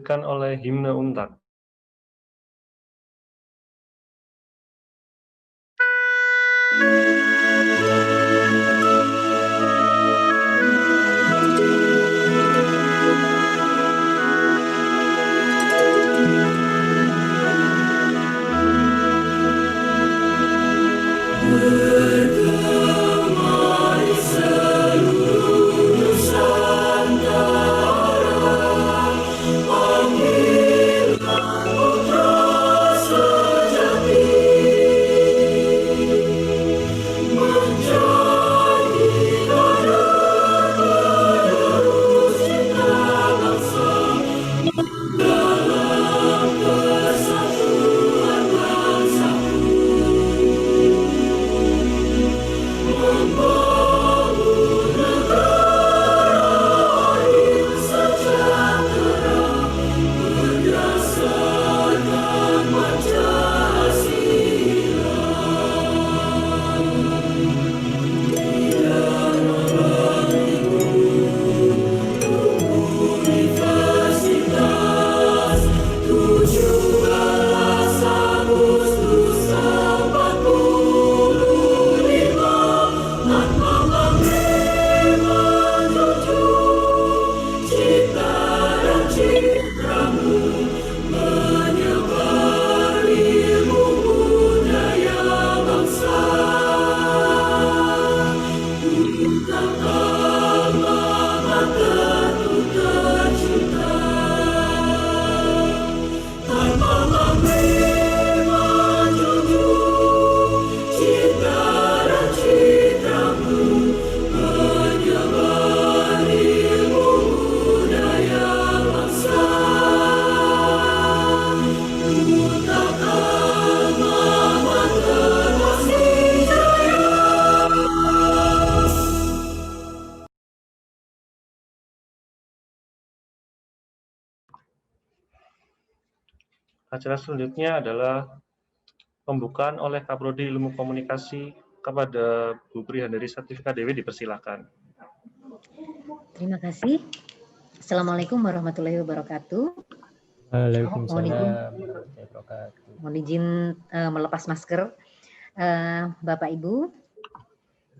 dilanjutkan oleh himne UNTAD. Acara selanjutnya adalah pembukaan oleh Kaprodi Ilmu Komunikasi kepada Bu Prihandari Sertifika Dewi, dipersilakan. Terima kasih. Assalamualaikum warahmatullahi wabarakatuh. Waalaikumsalam. Mohon izin melepas masker. Bapak Ibu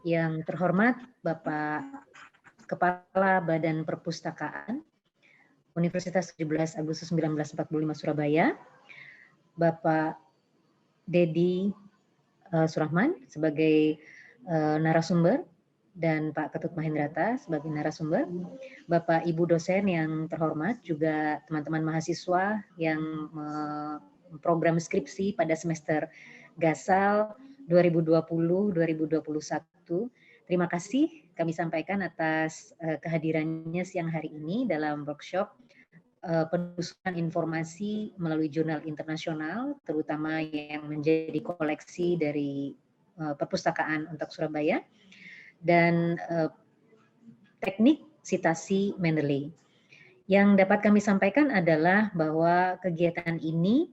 yang terhormat, Bapak Kepala Badan Perpustakaan Universitas 17 Agustus 1945 Surabaya, Bapak Dedi Surahman sebagai narasumber, dan Pak Ketut Mahendrata sebagai narasumber, Bapak Ibu dosen yang terhormat, juga teman-teman mahasiswa yang program skripsi pada semester Gasal 2020-2021. Terima kasih kami sampaikan atas kehadirannya siang hari ini dalam workshop penelusuran informasi melalui jurnal internasional, terutama yang menjadi koleksi dari Perpustakaan Untak Surabaya, dan teknik sitasi Mendeley. Yang dapat kami sampaikan adalah bahwa kegiatan ini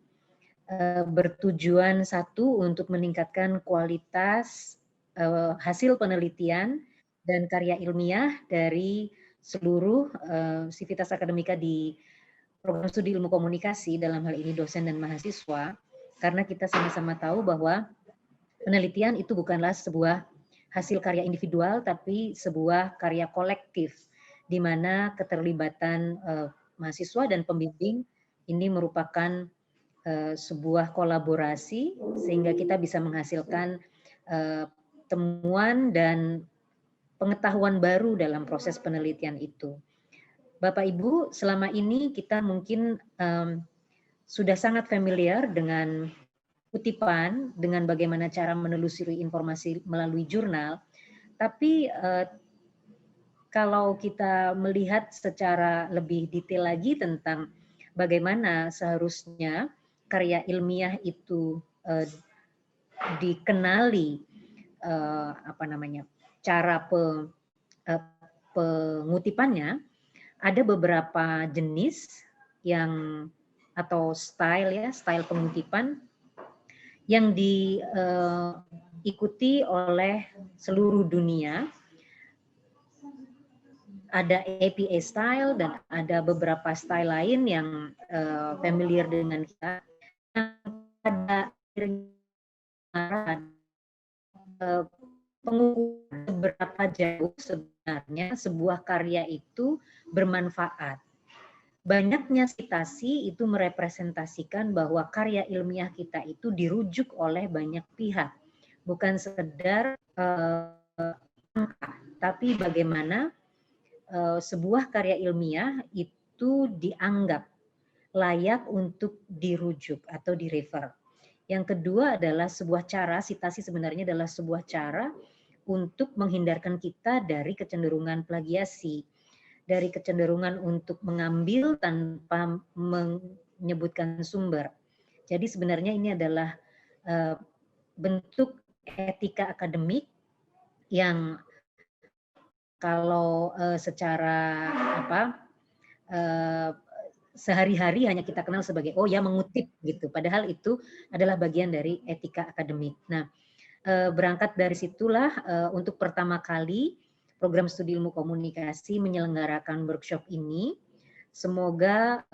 bertujuan satu, untuk meningkatkan kualitas hasil penelitian dan karya ilmiah dari seluruh sivitas akademika di program studi ilmu komunikasi, dalam hal ini dosen dan mahasiswa, karena kita sama-sama tahu bahwa penelitian itu bukanlah sebuah hasil karya individual, tapi sebuah karya kolektif, di mana keterlibatan mahasiswa dan pembimbing ini merupakan sebuah kolaborasi, sehingga kita bisa menghasilkan temuan dan pengetahuan baru dalam proses penelitian itu. Bapak Ibu, selama ini kita mungkin sudah sangat familiar dengan kutipan, dengan bagaimana cara menelusuri informasi melalui jurnal, tapi kalau kita melihat secara lebih detail lagi tentang bagaimana seharusnya karya ilmiah itu dikenali, cara pengutipannya, ada beberapa jenis yang atau style pengutipan yang diikuti oleh seluruh dunia, ada APA style dan ada beberapa style lain yang familiar dengan kita. Pada pengukuran seberapa jauh sebenarnya sebuah karya itu bermanfaat. Banyaknya citasi itu merepresentasikan bahwa karya ilmiah kita itu dirujuk oleh banyak pihak, bukan sekedar angka, tapi bagaimana sebuah karya ilmiah itu dianggap layak untuk dirujuk atau direfer. Yang kedua adalah sebuah cara, citasi sebenarnya adalah sebuah cara untuk menghindarkan kita dari kecenderungan plagiasi, dari kecenderungan untuk mengambil tanpa menyebutkan sumber. Jadi sebenarnya ini adalah bentuk etika akademik yang kalau secara sehari-hari hanya kita kenal sebagai oh ya mengutip gitu, padahal itu adalah bagian dari etika akademik. Nah, berangkat dari situlah untuk pertama kali program studi ilmu komunikasi menyelenggarakan workshop ini. Semoga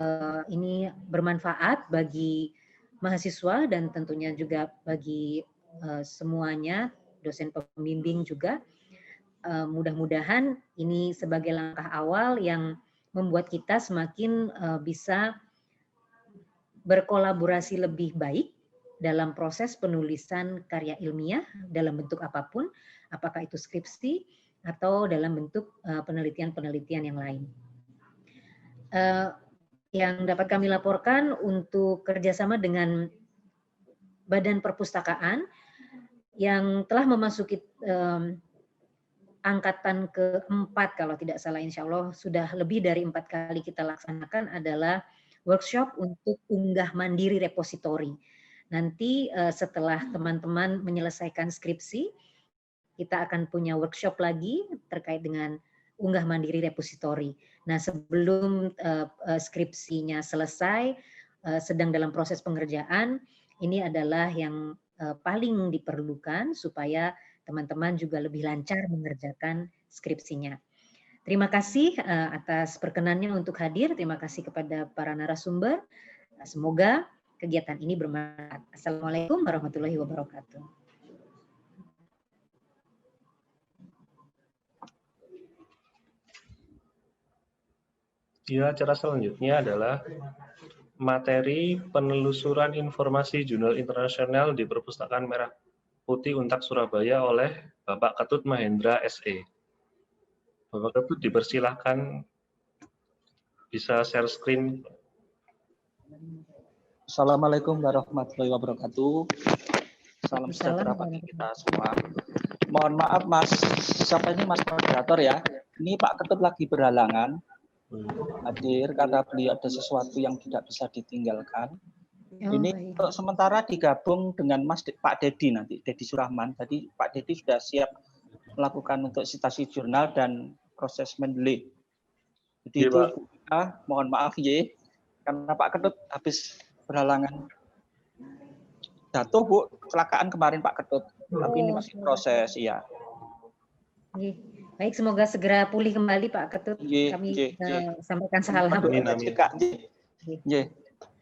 ini bermanfaat bagi mahasiswa dan tentunya juga bagi semuanya, dosen pembimbing juga. Mudah-mudahan ini sebagai langkah awal yang membuat kita semakin bisa berkolaborasi lebih baik dalam proses penulisan karya ilmiah dalam bentuk apapun, apakah itu skripsi atau dalam bentuk penelitian-penelitian yang lain. Yang dapat kami laporkan untuk kerjasama dengan Badan Perpustakaan yang telah memasuki angkatan keempat kalau tidak salah, insya Allah sudah lebih dari 4 kali kita laksanakan adalah workshop untuk unggah mandiri repositori. Nanti setelah teman-teman menyelesaikan skripsi, kita akan punya workshop lagi terkait dengan unggah mandiri repositori. Nah, sebelum skripsinya selesai, sedang dalam proses pengerjaan, ini adalah yang paling diperlukan supaya teman-teman juga lebih lancar mengerjakan skripsinya. Terima kasih atas perkenannya untuk hadir. Terima kasih kepada para narasumber. Semoga kegiatan ini bermanfaat. Assalamualaikum warahmatullahi wabarakatuh. Ya, acara selanjutnya adalah materi penelusuran informasi jurnal internasional di Perpustakaan Merah Putih Untak Surabaya oleh Bapak Ketut Mahendra SE. Bapak Ketut dipersilahkan bisa share screen. Assalamualaikum warahmatullahi wabarakatuh. Salam sejahtera bagi kita semua. Mohon maaf Mas, siapa ini Mas moderator ya? Ini Pak Ketut lagi berhalangan hadir karena beliau ada sesuatu yang tidak bisa ditinggalkan. Ini untuk sementara digabung dengan Pak Dedi nanti, Dedi Surahman. Tadi Pak Dedi sudah siap melakukan untuk citasi jurnal dan proses Mendeley. Jadi itu mohon maaf ya, karena Pak Ketut habis berhalangan. Jatuh Bu, kecelakaan kemarin Pak Ketut. Tapi ini masih proses ya. Baik, semoga segera pulih kembali Pak Ketut. Kami sampaikan salam.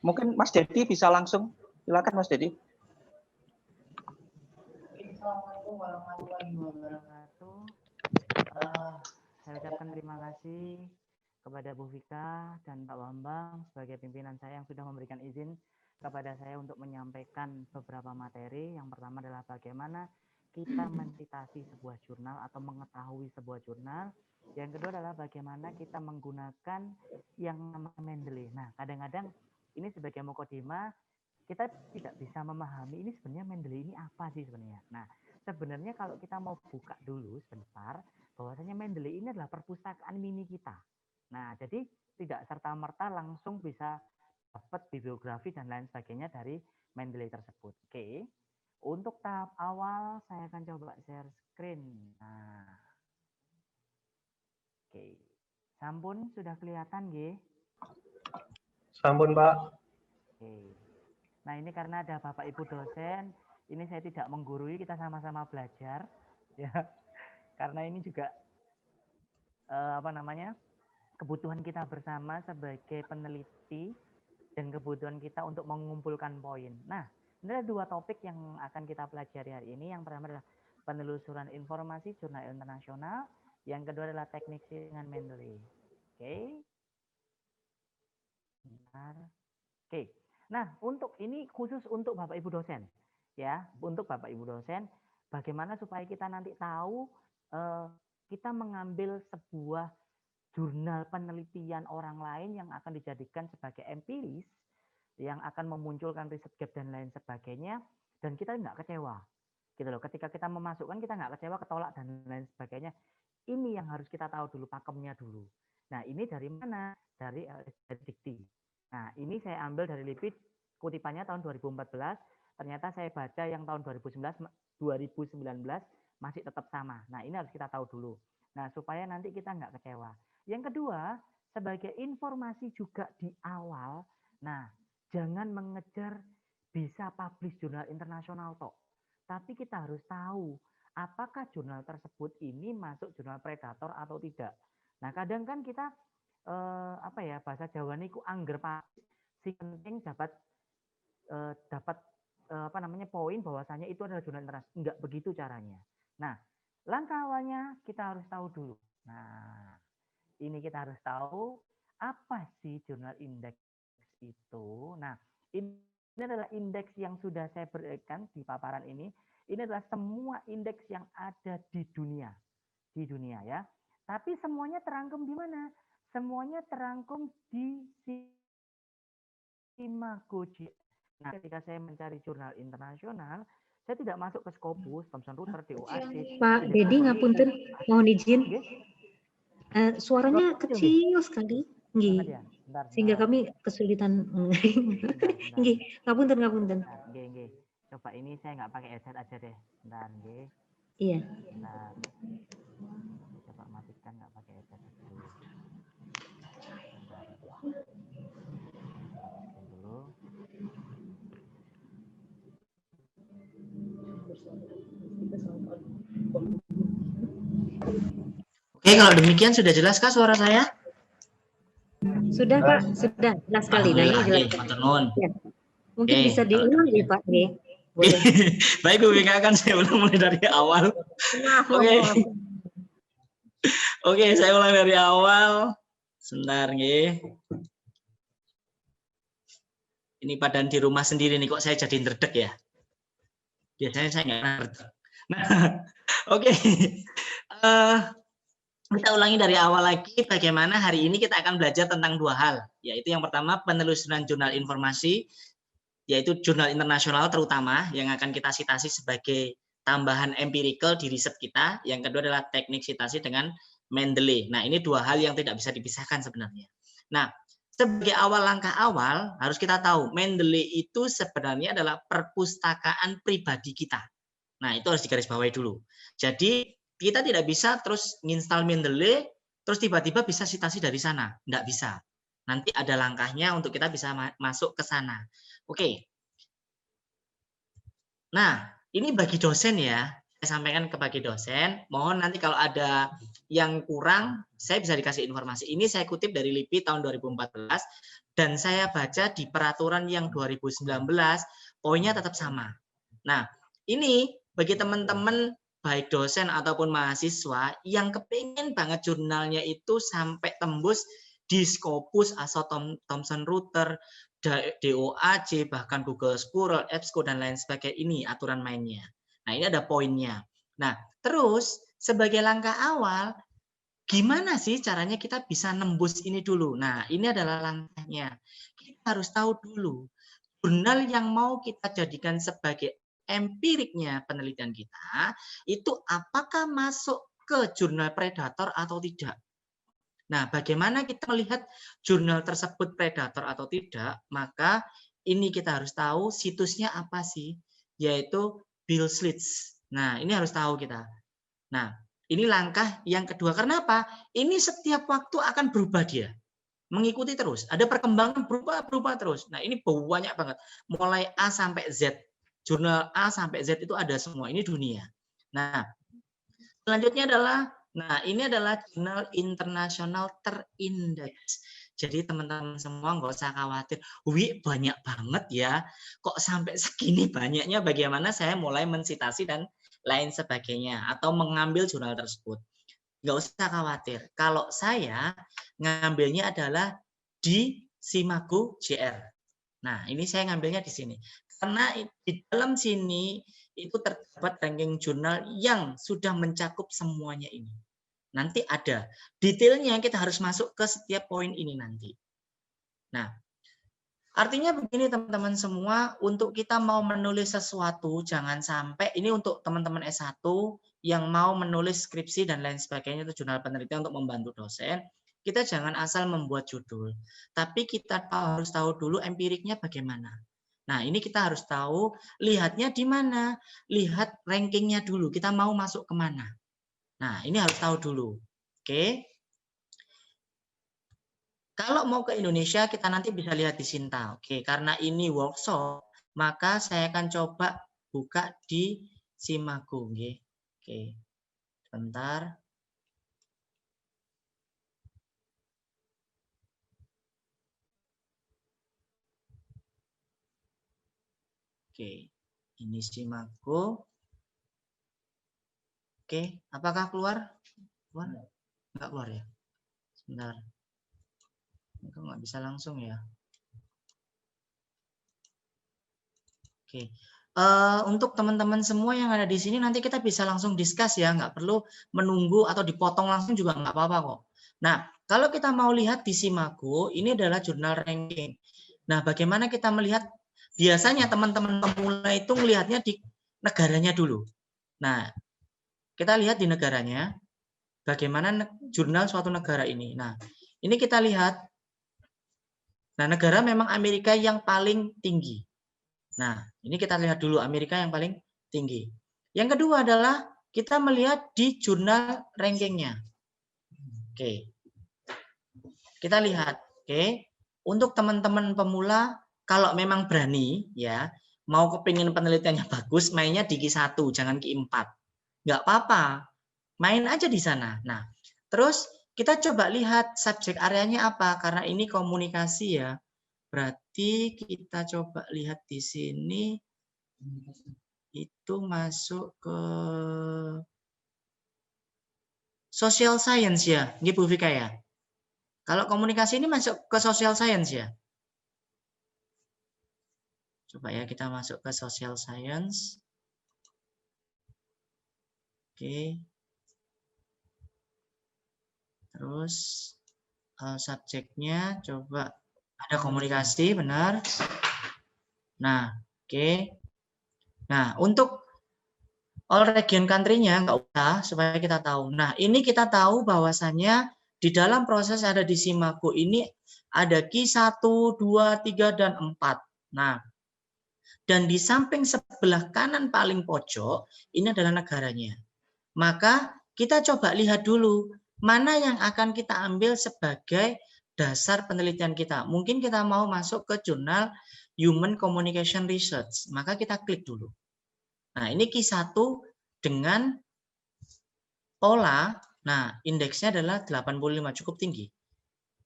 Mungkin Mas Dedi bisa langsung. Silakan Mas Dedi. Assalamualaikum warahmatullahi wabarakatuh. Saya ucapkan terima kasih kepada Bu Vika dan Pak Bambang sebagai pimpinan saya yang sudah memberikan izin kepada saya untuk menyampaikan beberapa materi. Yang pertama adalah bagaimana kita mencitasi sebuah jurnal atau mengetahui sebuah jurnal. Yang kedua adalah bagaimana kita menggunakan yang namanya Mendeley. Nah, kadang-kadang ini sebagai mukodima kita tidak bisa memahami ini sebenarnya Mendeley ini apa sih sebenarnya. Nah, sebenarnya kalau kita mau buka dulu sebentar, bahwasanya Mendeley ini adalah perpustakaan mini kita. Nah, jadi tidak serta-merta langsung bisa dapat bibliografi dan lain sebagainya dari Mendeley tersebut. Oke. Untuk tahap awal saya akan coba share screen. Nah. Oke. Sampun sudah kelihatan nggih? Sampun, Pak. Oke. Nah, ini karena ada Bapak Ibu dosen, ini saya tidak menggurui, kita sama-sama belajar ya. Karena ini juga kebutuhan kita bersama sebagai peneliti dan kebutuhan kita untuk mengumpulkan poin. Nah, ini ada 2 topik yang akan kita pelajari hari ini. Yang pertama adalah penelusuran informasi jurnal internasional, yang kedua adalah teknik dengan Mendeley. Oke. Bentar. Oke. Nah, untuk ini khusus untuk Bapak Ibu dosen. Ya, untuk Bapak Ibu dosen, bagaimana supaya kita nanti tahu kita mengambil sebuah jurnal penelitian orang lain yang akan dijadikan sebagai empiris, yang akan memunculkan riset gap dan lain sebagainya, dan kita nggak kecewa. Gitu loh. Ketika kita memasukkan, kita nggak kecewa, ketolak, dan lain sebagainya. Ini yang harus kita tahu dulu, pakemnya dulu. Nah, ini dari mana? Dari dikti. Nah, ini saya ambil dari LIPI, kutipannya tahun 2014, ternyata saya baca yang tahun 2019 masih tetap sama. Nah, ini harus kita tahu dulu. Nah, supaya nanti kita nggak kecewa. Yang kedua, sebagai informasi juga di awal, nah, jangan mengejar bisa publish jurnal internasional toh. Tapi kita harus tahu apakah jurnal tersebut ini masuk jurnal predator atau tidak. Nah, kadang kan kita bahasa Jawa niku angger si penting dapat poin bahwasanya itu adalah jurnal internasional. Enggak begitu caranya. Nah, langkah awalnya kita harus tahu dulu. Nah, ini kita harus tahu apa sih jurnal indeks itu. Nah, ini adalah indeks yang sudah saya berikan di paparan ini. Ini adalah semua indeks yang ada di dunia ya. Tapi semuanya terangkum di mana? Semuanya terangkum di Imago.js. Nah, ketika saya mencari jurnal internasional, saya tidak masuk ke Scopus, Thomson Reuters, DOAJ. Pak Dedi, ngapunten, mohon izin. Suaranya kecil sekali, nggih. Sehingga kami kesulitan. Nggih, ngapunten. Nggih. Coba ini saya nggak pakai headset aja deh. Bentar, nggih. Iya. Bentar. Coba matikan nggak pakai headset dulu. Dulu. Oke, kalau demikian sudah jelaskah suara saya? Sudah Pak, sudah jelas sekali. Nah, ini jelas. Ya. Mungkin bisa diulang ya Pak. Boleh. Baik Bu Vika, kan saya ulang mulai dari awal. Oke, saya ulang dari awal. Sebentar nggih. Ini padahal di rumah sendiri nih kok saya jadi ndredeg ya. Biasanya saya nggak ndredeg. Nah, oke. Kita ulangi dari awal lagi bagaimana hari ini kita akan belajar tentang 2 hal, yaitu yang pertama penelusuran jurnal informasi, yaitu jurnal internasional terutama yang akan kita sitasi sebagai tambahan empirical di riset kita. Yang kedua adalah teknik sitasi dengan Mendeley. Nah, ini 2 hal yang tidak bisa dipisahkan sebenarnya. Nah, sebagai langkah awal harus kita tahu Mendeley itu sebenarnya adalah perpustakaan pribadi kita. Nah, itu harus digarisbawahi dulu. Jadi kita tidak bisa terus nginstal Mendeley, terus tiba-tiba bisa sitasi dari sana. Nggak bisa. Nanti ada langkahnya untuk kita bisa masuk ke sana. Oke. Nah, ini bagi dosen ya. Saya sampaikan ke bagi dosen. Mohon nanti kalau ada yang kurang, saya bisa dikasih informasi. Ini saya kutip dari LIPI tahun 2014. Dan saya baca di peraturan yang 2019, poinnya tetap sama. Nah, ini bagi teman-teman baik dosen ataupun mahasiswa yang kepingin banget jurnalnya itu sampai tembus di Scopus atau Thomson Reuters, DOAJ, bahkan Google Scholar, EBSCO, dan lain sebagainya, ini aturan mainnya. Nah, ini ada poinnya. Nah, terus sebagai langkah awal, gimana sih caranya kita bisa nembus ini dulu? Nah, ini adalah langkahnya. Kita harus tahu dulu, jurnal yang mau kita jadikan sebagai empiriknya penelitian kita itu apakah masuk ke jurnal predator atau tidak. Nah, bagaimana kita melihat jurnal tersebut predator atau tidak? Maka ini kita harus tahu situsnya apa sih, yaitu Bill Slits. Nah, ini harus tahu kita. Nah, ini langkah yang kedua. Kenapa? Ini setiap waktu akan berubah dia. Mengikuti terus. Ada perkembangan berubah terus. Nah, ini banyak banget. Mulai A sampai Z. Jurnal A sampai Z itu ada semua. Ini dunia. Nah, selanjutnya adalah Nah, ini adalah jurnal internasional terindeks. Jadi teman-teman semua nggak usah khawatir, wih banyak banget ya, kok sampai segini banyaknya, bagaimana saya mulai mensitasi dan lain sebagainya, atau mengambil jurnal tersebut. Nggak usah khawatir, kalau saya ngambilnya adalah di Simago JR. Nah, ini saya ngambilnya di sini. Karena di dalam sini itu terdapat ranking jurnal yang sudah mencakup semuanya ini. Nanti ada detailnya, kita harus masuk ke setiap poin ini nanti. Nah, artinya begini teman-teman semua, untuk kita mau menulis sesuatu, jangan sampai, ini untuk teman-teman S1 yang mau menulis skripsi dan lain sebagainya, itu jurnal penelitian untuk membantu dosen, kita jangan asal membuat judul. Tapi kita harus tahu dulu empiriknya bagaimana. Nah, ini kita harus tahu, lihatnya di mana, lihat rankingnya dulu, kita mau masuk kemana. Nah, ini harus tahu dulu. Oke. Kalau mau ke Indonesia, kita nanti bisa lihat di Sinta. Oke, karena ini workshop, maka saya akan coba buka di Simago. Oke, sebentar. Oke, ini Simago. Oke, apakah keluar? Keluar? Enggak keluar ya? Sebentar. Itu nggak bisa langsung ya. Oke. Untuk teman-teman semua yang ada di sini nanti kita bisa langsung discuss ya, nggak perlu menunggu atau dipotong langsung juga nggak apa-apa kok. Nah, kalau kita mau lihat di Simago, ini adalah jurnal ranking. Nah, bagaimana kita melihat? Biasanya teman-teman pemula itu melihatnya di negaranya dulu. Nah, kita lihat di negaranya, bagaimana jurnal suatu negara ini. Nah, ini kita lihat. Nah, negara memang Amerika yang paling tinggi. Nah, ini kita lihat dulu Amerika yang paling tinggi. Yang kedua adalah kita melihat di jurnal rankingnya. Oke. Kita lihat, oke. Untuk teman-teman pemula, kalau memang berani, ya, mau kepingin penelitiannya bagus, mainnya di Q1, jangan Q4. Nggak apa-apa, main aja di sana. Nah, terus kita coba lihat subjek areanya apa, karena ini komunikasi ya. Berarti kita coba lihat di sini itu masuk ke social science ya, Bu Vika ya. Kalau komunikasi ini masuk ke social science ya. Coba ya kita masuk ke social science. Oke. Terus subjeknya coba ada komunikasi, benar. Nah, oke. Nah, untuk all region country-nya nggak usah supaya kita tahu. Nah, ini kita tahu bahwasannya di dalam proses ada di Simago ini ada Q1, 2, 3, dan 4. Nah, dan di samping sebelah kanan paling pojok ini adalah negaranya. Maka kita coba lihat dulu mana yang akan kita ambil sebagai dasar penelitian kita. Mungkin kita mau masuk ke jurnal Human Communication Research, maka kita klik dulu. Nah, ini Q1 dengan pola, nah indeksnya adalah 85, cukup tinggi.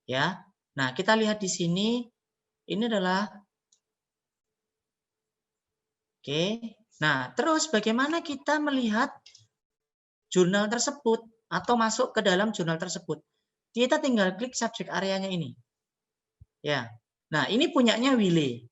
Ya. Nah, kita lihat di sini ini adalah oke. Nah, terus bagaimana kita melihat jurnal tersebut atau masuk ke dalam jurnal tersebut? Kita tinggal klik subjek areanya ini. Ya. Nah, ini punyanya Wiley.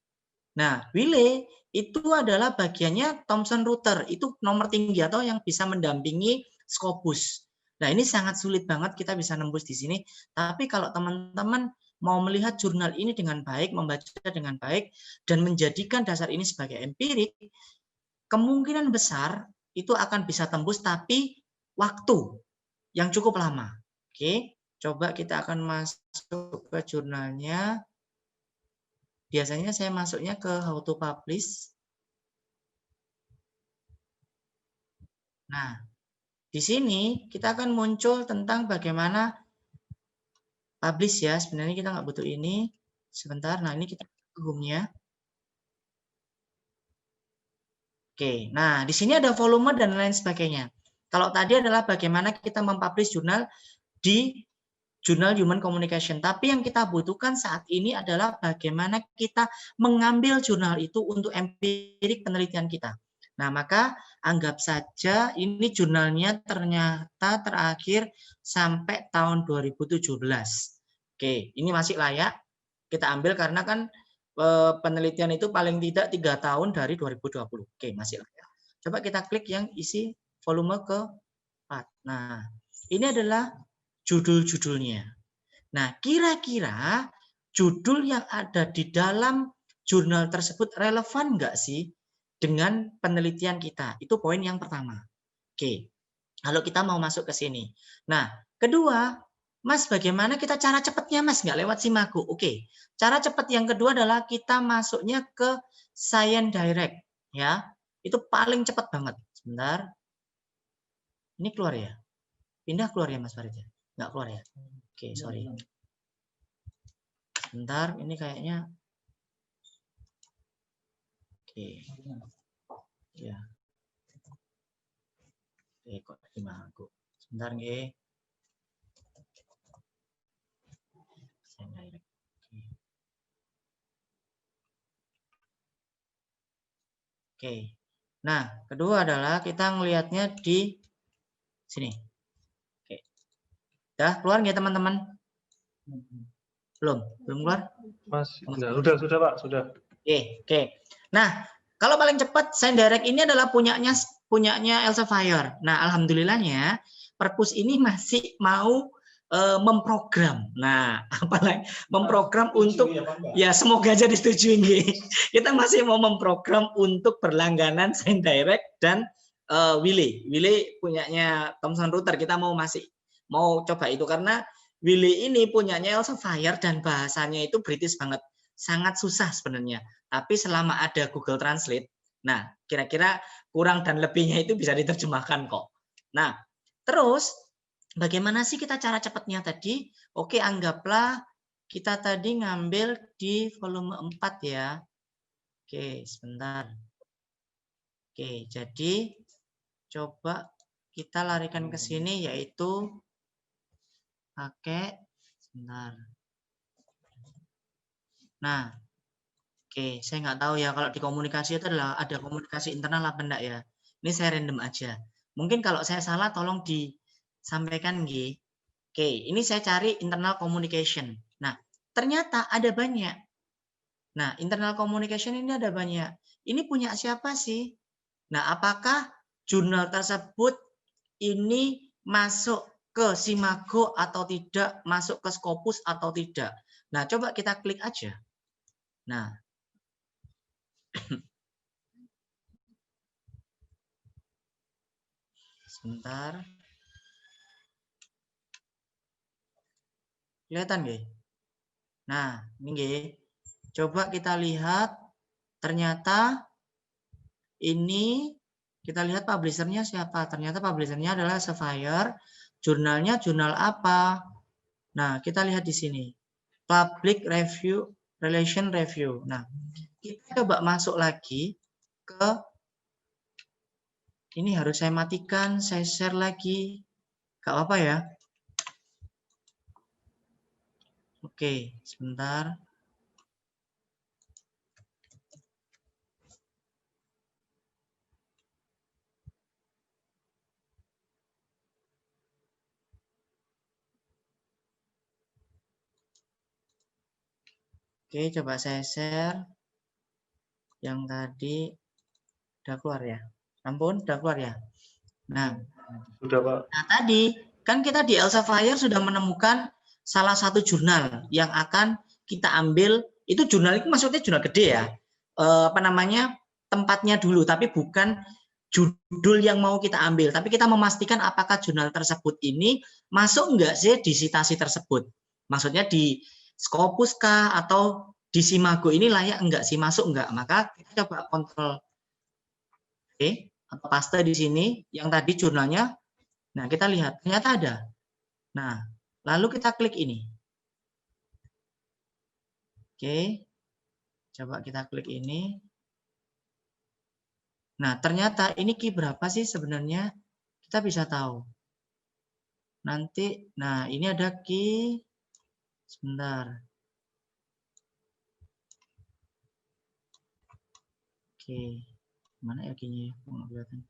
Nah, Wiley itu adalah bagiannya Thomson Reuters, itu nomor tinggi atau yang bisa mendampingi Scopus. Nah, ini sangat sulit banget kita bisa nembus di sini. Tapi kalau teman-teman mau melihat jurnal ini dengan baik, membaca dengan baik, dan menjadikan dasar ini sebagai empirik, kemungkinan besar itu akan bisa tembus, tapi waktu yang cukup lama. Oke, coba kita akan masuk ke jurnalnya. Biasanya saya masuknya ke how to publish. Nah, di sini kita akan muncul tentang bagaimana publish ya. Sebenarnya kita nggak butuh ini. Sebentar, nah ini kita home-nya. Oke, nah di sini ada volume dan lain sebagainya. Kalau tadi adalah bagaimana kita mempublish jurnal di Jurnal Human Communication. Tapi yang kita butuhkan saat ini adalah bagaimana kita mengambil jurnal itu untuk empirik penelitian kita. Nah, maka anggap saja ini jurnalnya ternyata terakhir sampai tahun 2017. Oke, ini masih layak kita ambil karena kan penelitian itu paling tidak 3 tahun dari 2020. Oke, masih layak. Coba kita klik yang isi volume ke-4. Nah, ini adalah judul-judulnya. Nah, kira-kira judul yang ada di dalam jurnal tersebut relevan nggak sih dengan penelitian kita? Itu poin yang pertama. Oke, kalau kita mau masuk ke sini. Nah, kedua, Mas, bagaimana kita cara cepatnya, Mas? Nggak lewat Simago. Oke, cara cepat yang kedua adalah kita masuknya ke Science Direct. Ya, itu paling cepat banget. Sebentar. Ini keluar ya? Pindah keluar ya, Mas Farid? Nggak keluar ya? Oke, sorry. Sebentar, ini kayaknya. Oke. Ya. Oke, kok gimana aku? Sebentar, nggih. Oke. Nah, kedua adalah kita ngelihatnya di sini. Oke. Udah keluar nggak teman-teman? Belum keluar? Mas, sudah Pak, sudah. Oke. Nah, kalau paling cepat Science Direct ini adalah punyanya Elsevier. Nah, alhamdulillahnya Perpus ini masih mau memprogram. Nah, apalagi memprogram untuk ya semoga aja disetujui. Kita masih mau memprogram untuk berlangganan Science Direct dan Willy. Willy punyanya Thomson Reuters. Kita masih mau coba itu karena Willy ini punyanya Elsevier dan bahasanya itu British banget. Sangat susah sebenarnya. Tapi selama ada Google Translate, nah kira-kira kurang dan lebihnya itu bisa diterjemahkan kok. Nah, terus bagaimana sih kita cara cepatnya tadi? Oke, anggaplah kita tadi ngambil di volume 4 ya. Oke, sebentar. Oke, jadi coba kita larikan ke sini yaitu pakai sebentar. Nah, oke, saya nggak tahu ya kalau di komunikasi itu adalah ada komunikasi internal apa enggak ya. Ini saya random aja. Mungkin kalau saya salah tolong disampaikan G. Oke, ini saya cari internal communication. Nah, ternyata ada banyak. Nah, internal communication ini ada banyak. Ini punya siapa sih? Nah, apakah jurnal tersebut ini masuk ke Simago atau tidak, masuk ke Scopus atau tidak? Nah, coba kita klik aja. Nah, sebentar. Kelihatan nggih? Nah, ini nggih. Coba kita lihat. Ternyata ini kita lihat publishernya siapa. Ternyata publishernya adalah Elsevier. Jurnalnya jurnal apa? Nah, kita lihat di sini. Public Review, Relation Review. Nah, kita coba masuk lagi ke ini harus saya matikan, saya share lagi. Gak apa-apa ya. Oke, sebentar. Oke, coba saya share. Yang tadi udah keluar ya. Ampun, udah keluar ya. Nah, Sudah Pak. Nah, tadi kan kita di Elsevier sudah menemukan salah satu jurnal yang akan kita ambil. Itu jurnal itu maksudnya jurnal gede ya. Apa namanya? Tempatnya dulu, tapi bukan judul yang mau kita ambil. Tapi kita memastikan apakah jurnal tersebut ini masuk enggak sih di citasi tersebut. Maksudnya di Scopus kah atau di Simago ini layak enggak sih, masuk enggak? Maka kita coba kontrol atau paste di sini yang tadi jurnalnya. Nah, kita lihat ternyata ada. Nah, lalu kita klik ini. Oke. Coba kita klik ini. Nah, ternyata ini key berapa sih sebenarnya? kita bisa tahu. Nanti, nah ini ada key, sebentar. Oke, mana ya key-nya? Nggak kelihatan.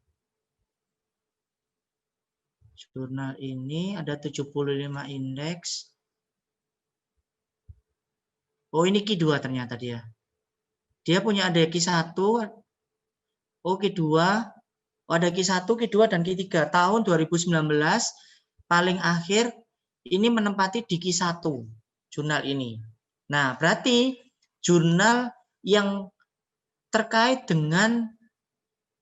Jurnal ini ada 75 indeks. Oh, ini key 2 ternyata dia. Dia punya ada key 1, oh key 2, oh, ada key 1, key 2, dan key 3. Tahun 2019, paling akhir ini menempati di key 1, jurnal ini. Nah, berarti jurnal yang terkait dengan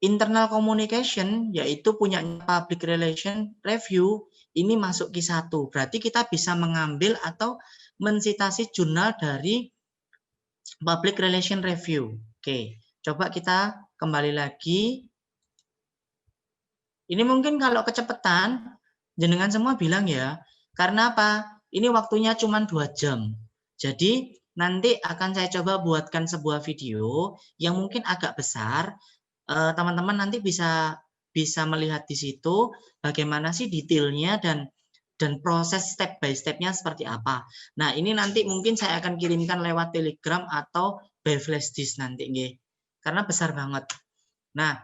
internal communication, yaitu punya public relation review, ini masuk key 1. Berarti kita bisa mengambil atau mensitasi jurnal dari public relation review. Oke, coba kita kembali lagi. Ini mungkin kalau kecepatan, jenengan semua bilang ya, karena apa? Ini waktunya cuma 2 jam. Jadi nanti akan saya coba buatkan sebuah video yang mungkin agak besar. Teman-teman nanti bisa melihat di situ bagaimana sih detailnya dan proses step by step-nya seperti apa. Nah, ini nanti mungkin saya akan kirimkan lewat Telegram atau by flash disk nanti, nggih. Karena besar banget. Nah,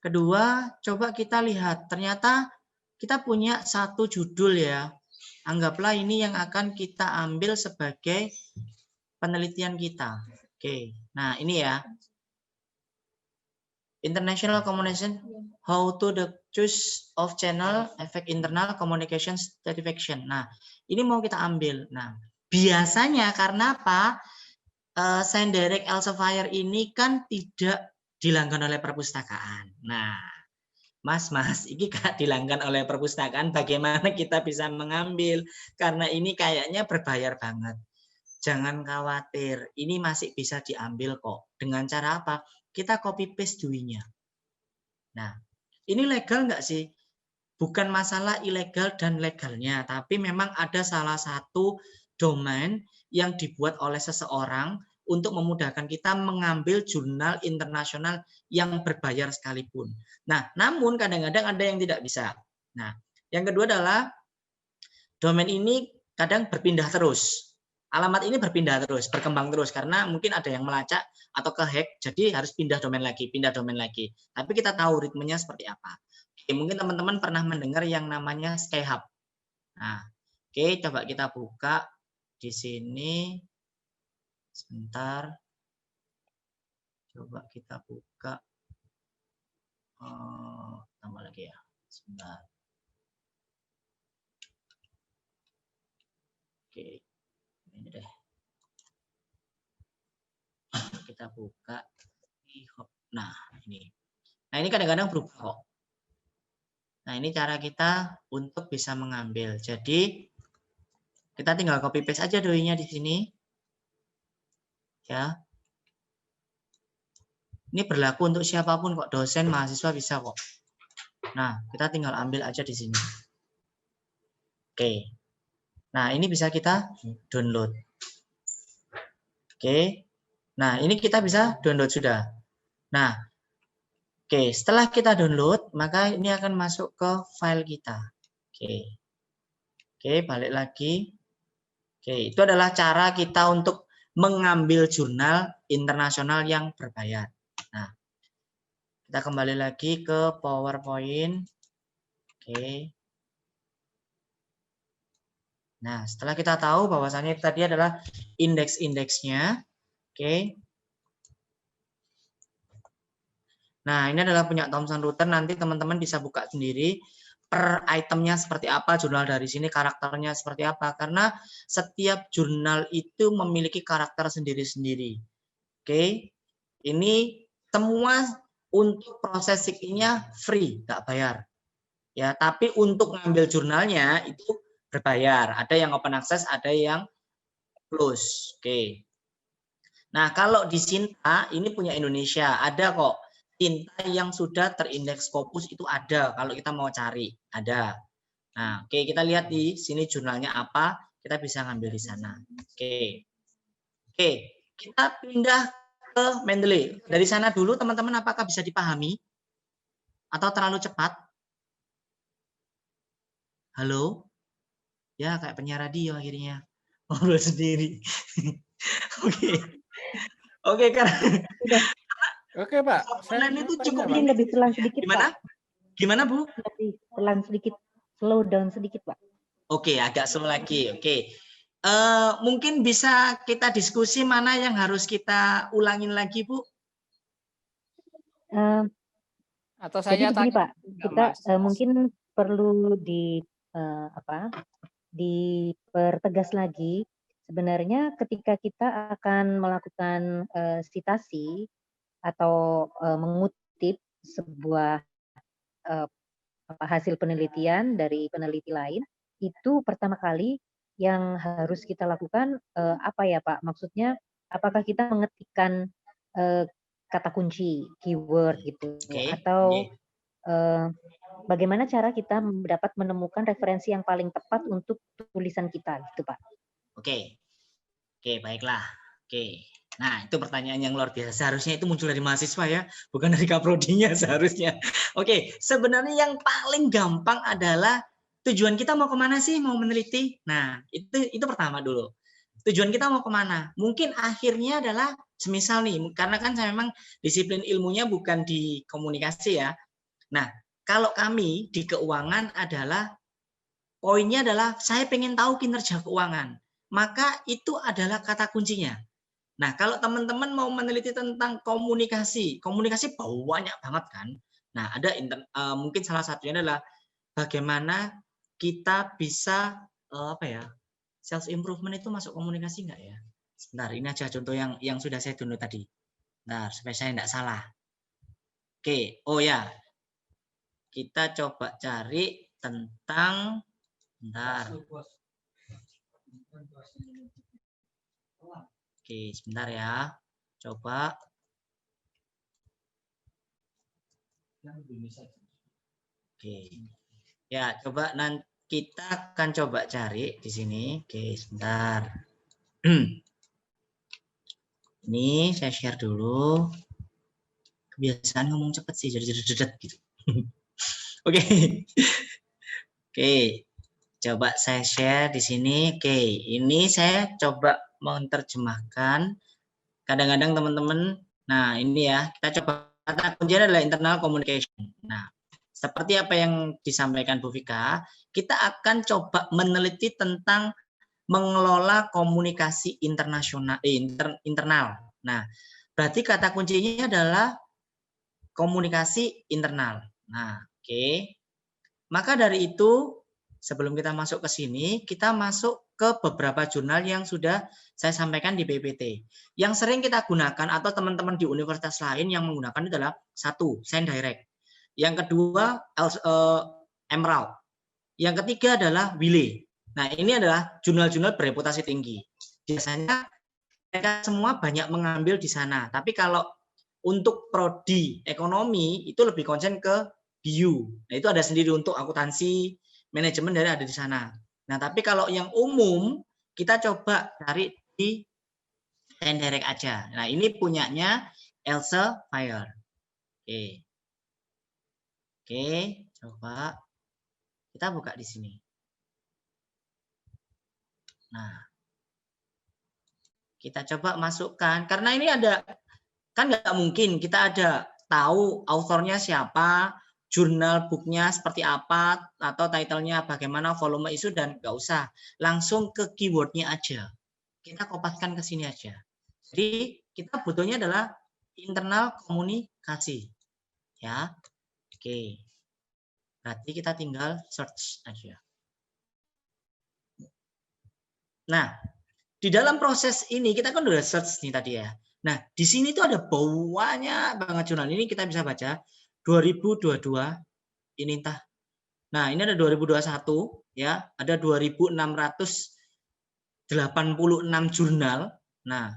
kedua, coba kita lihat. Ternyata kita punya satu judul ya. Anggaplah ini yang akan kita ambil sebagai penelitian kita. Oke, nah ini ya. International Communication, how to the choose of channel, effect internal communication satisfaction. Nah, ini mau kita ambil. Nah, biasanya karena apa? Sign Direct Elsevier ini kan tidak dilanggan oleh perpustakaan. Nah, Mas, ini gak dilanggan oleh perpustakaan, bagaimana kita bisa mengambil? Karena ini kayaknya berbayar banget. Jangan khawatir, ini masih bisa diambil kok. Dengan cara apa? Kita copy paste DOI-nya. Nah, ini legal nggak sih? Bukan masalah ilegal dan legalnya, tapi memang ada salah satu domain yang dibuat oleh seseorang untuk memudahkan kita mengambil jurnal internasional yang berbayar sekalipun. Nah, namun kadang-kadang ada yang tidak bisa. Nah, yang kedua adalah domain ini kadang berpindah terus. Alamat ini berpindah terus, berkembang terus karena mungkin ada yang melacak atau kehack, jadi harus pindah domain lagi. Tapi kita tahu ritmenya seperti apa. Oke, mungkin teman-teman pernah mendengar yang namanya Skyhub. Nah, oke, coba kita buka di sini. Sebentar. Coba kita buka. Tambah lagi ya. Sebentar. Oke. Ini deh. Kita buka. Nah, ini. Nah, ini kadang-kadang berubah kok. Nah, ini cara kita untuk bisa mengambil. Jadi, kita tinggal copy paste aja DOI-nya di sini. Ya. Ini berlaku untuk siapapun kok, dosen, mahasiswa bisa kok. Nah, kita tinggal ambil aja di sini. Oke. Nah, ini bisa kita download. Oke. Nah, ini kita bisa download sudah. Nah, oke, setelah kita download, maka ini akan masuk ke file kita. Oke. Oke, balik lagi. Oke, itu adalah cara kita untuk mengambil jurnal internasional yang berbayar. Nah, kita kembali lagi ke PowerPoint. Oke. Nah, setelah kita tahu bahwasannya tadi adalah indeks-indeksnya. Oke. Nah, ini adalah punya Thomson Reuters. Nanti teman-teman bisa buka sendiri per itemnya seperti apa, jurnal dari sini karakternya seperti apa. Karena setiap jurnal itu memiliki karakter sendiri-sendiri. Oke. Ini semua untuk processing-nya free, nggak bayar. Ya, tapi untuk ngambil jurnalnya itu berbayar. Ada yang open access, ada yang close. Oke. Nah, kalau di Sinta ini punya Indonesia, ada kok. Sinta yang sudah terindeks Scopus itu ada. Kalau kita mau cari, ada. Nah, oke, kita lihat di sini jurnalnya apa, kita bisa ngambil di sana. Oke. Oke, kita pindah ke Mendeley. Dari sana dulu teman-teman apakah bisa dipahami? Atau terlalu cepat? Halo? Ya, kayak penyiar radio akhirnya. Ngobrol sendiri. Oke. Oke, karena Oke, Pak. online itu cukup Mungkin lebih pelan sedikit, Gimana? Pak. Gimana, Bu? Lebih pelan sedikit, slow down sedikit, Pak. Oke, agak slow lagi. Oke. Mungkin bisa kita diskusi mana yang harus kita ulangin lagi, Bu? Atau Jadi saya begini, tanya, Pak, kita Mas. mungkin perlu dipertegas lagi. Sebenarnya ketika kita akan melakukan sitasi atau mengutip sebuah hasil penelitian dari peneliti lain, itu pertama kali yang harus kita lakukan apa ya, Pak? Maksudnya apakah kita mengetikkan kata kunci, keyword gitu, atau bagaimana cara kita dapat menemukan referensi yang paling tepat untuk tulisan kita, gitu, Pak? Oke, baiklah. Oke. Nah, itu pertanyaan yang luar biasa. Seharusnya itu muncul dari mahasiswa ya, bukan dari kaprodinya seharusnya. Oke, sebenarnya yang paling gampang adalah tujuan kita mau kemana sih, mau meneliti. Nah, itu pertama dulu. Tujuan kita mau kemana? Mungkin akhirnya adalah semisal nih, karena kan saya memang disiplin ilmunya bukan di komunikasi ya. Nah, kalau kami di keuangan adalah poinnya adalah saya pengen tahu kinerja keuangan. Maka itu adalah kata kuncinya. Nah, kalau teman-teman mau meneliti tentang komunikasi banyak banget kan. Nah, ada mungkin salah satunya adalah bagaimana kita bisa self improvement itu masuk komunikasi nggak ya? Sebentar, ini aja contoh yang sudah saya download tadi. Nah, supaya saya tidak salah. Oke, oh ya, kita coba cari tentang, bentar. Oke, sebentar ya. Coba. Oke. Ya, coba nanti kita akan coba cari di sini. Oke, sebentar. Ini saya share dulu. Kebiasaan ngomong cepet sih, jadi dedet gitu. Oke. Oke. Coba saya share di sini. Oke, ini saya coba menerjemahkan. Kadang-kadang teman-teman, nah ini ya, kita coba, kata kuncinya adalah internal communication. Nah, seperti apa yang disampaikan Bu Vika, kita akan coba meneliti tentang mengelola komunikasi internal. Nah, berarti kata kuncinya adalah komunikasi internal. Nah, oke. Maka dari itu, sebelum kita masuk ke sini, kita masuk ke beberapa jurnal yang sudah saya sampaikan di PPT. Yang sering kita gunakan atau teman-teman di universitas lain yang menggunakan adalah satu, SendDirect. Yang kedua, Emerald. Yang ketiga adalah Wiley. Nah, ini adalah jurnal-jurnal bereputasi tinggi. Biasanya mereka semua banyak mengambil di sana. Tapi kalau untuk prodi ekonomi itu lebih konsen ke BU. Nah, itu ada sendiri untuk akuntansi, manajemen dari ada di sana. Nah, tapi kalau yang umum kita coba cari di SendDirect aja. Nah, ini punyanya Elsevier. Oke. Oke, coba kita buka di sini. Nah, kita coba masukkan karena ini ada, kan nggak mungkin kita ada tahu authornya siapa, jurnal booknya seperti apa, atau titlenya bagaimana, volume isu, dan nggak usah. Langsung ke keywordnya aja. Kita kopaskan ke sini aja. Jadi kita butuhnya adalah internal komunikasi. Ya, oke. Berarti kita tinggal search aja. Nah, di dalam proses ini kita kan udah search nih tadi ya. Nah, di sini tuh ada banyak banget jurnal. Ini kita bisa baca 2022 ini entah. Nah, ini ada 2021 ya, ada 2686 jurnal. Nah,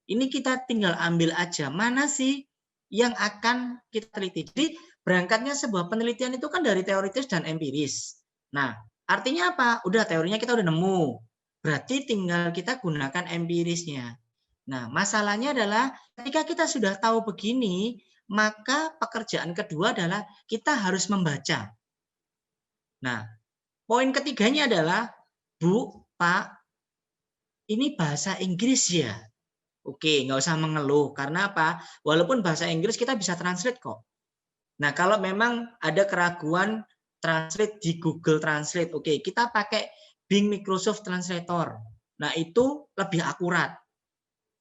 ini kita tinggal ambil aja mana sih yang akan kita teliti. Jadi, berangkatnya sebuah penelitian itu kan dari teoritis dan empiris. Nah, artinya apa? Udah teorinya kita udah nemu. Berarti tinggal kita gunakan empirisnya. Nah, masalahnya adalah ketika kita sudah tahu begini, maka pekerjaan kedua adalah kita harus membaca. Nah, poin ketiganya adalah, Bu, Pak, ini bahasa Inggris ya? Oke, nggak usah mengeluh. Karena apa? Walaupun bahasa Inggris kita bisa translate kok. Nah, kalau memang ada keraguan translate di Google Translate, oke, kita pakai Bing Microsoft Translator. Nah, itu lebih akurat.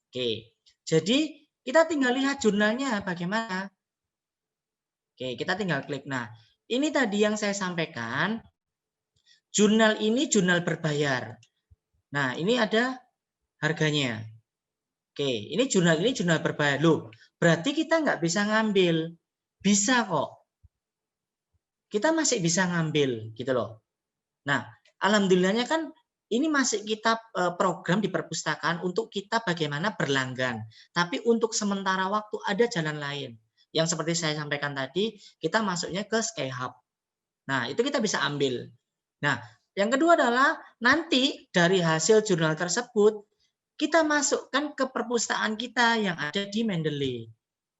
Oke, jadi kita tinggal lihat jurnalnya bagaimana. Oke, kita tinggal klik. Nah, ini tadi yang saya sampaikan, jurnal ini jurnal berbayar. Nah, ini ada harganya. Oke, ini jurnal berbayar. Loh, berarti kita nggak bisa ngambil. Bisa kok. Kita masih bisa ngambil, gitu loh. Nah, alhamdulillahnya kan ini masih kita program di perpustakaan untuk kita bagaimana berlanggan. Tapi untuk sementara waktu ada jalan lain. Yang seperti saya sampaikan tadi, kita masuknya ke Skyhub. Nah, itu kita bisa ambil. Nah, yang kedua adalah nanti dari hasil jurnal tersebut, kita masukkan ke perpustakaan kita yang ada di Mendeley.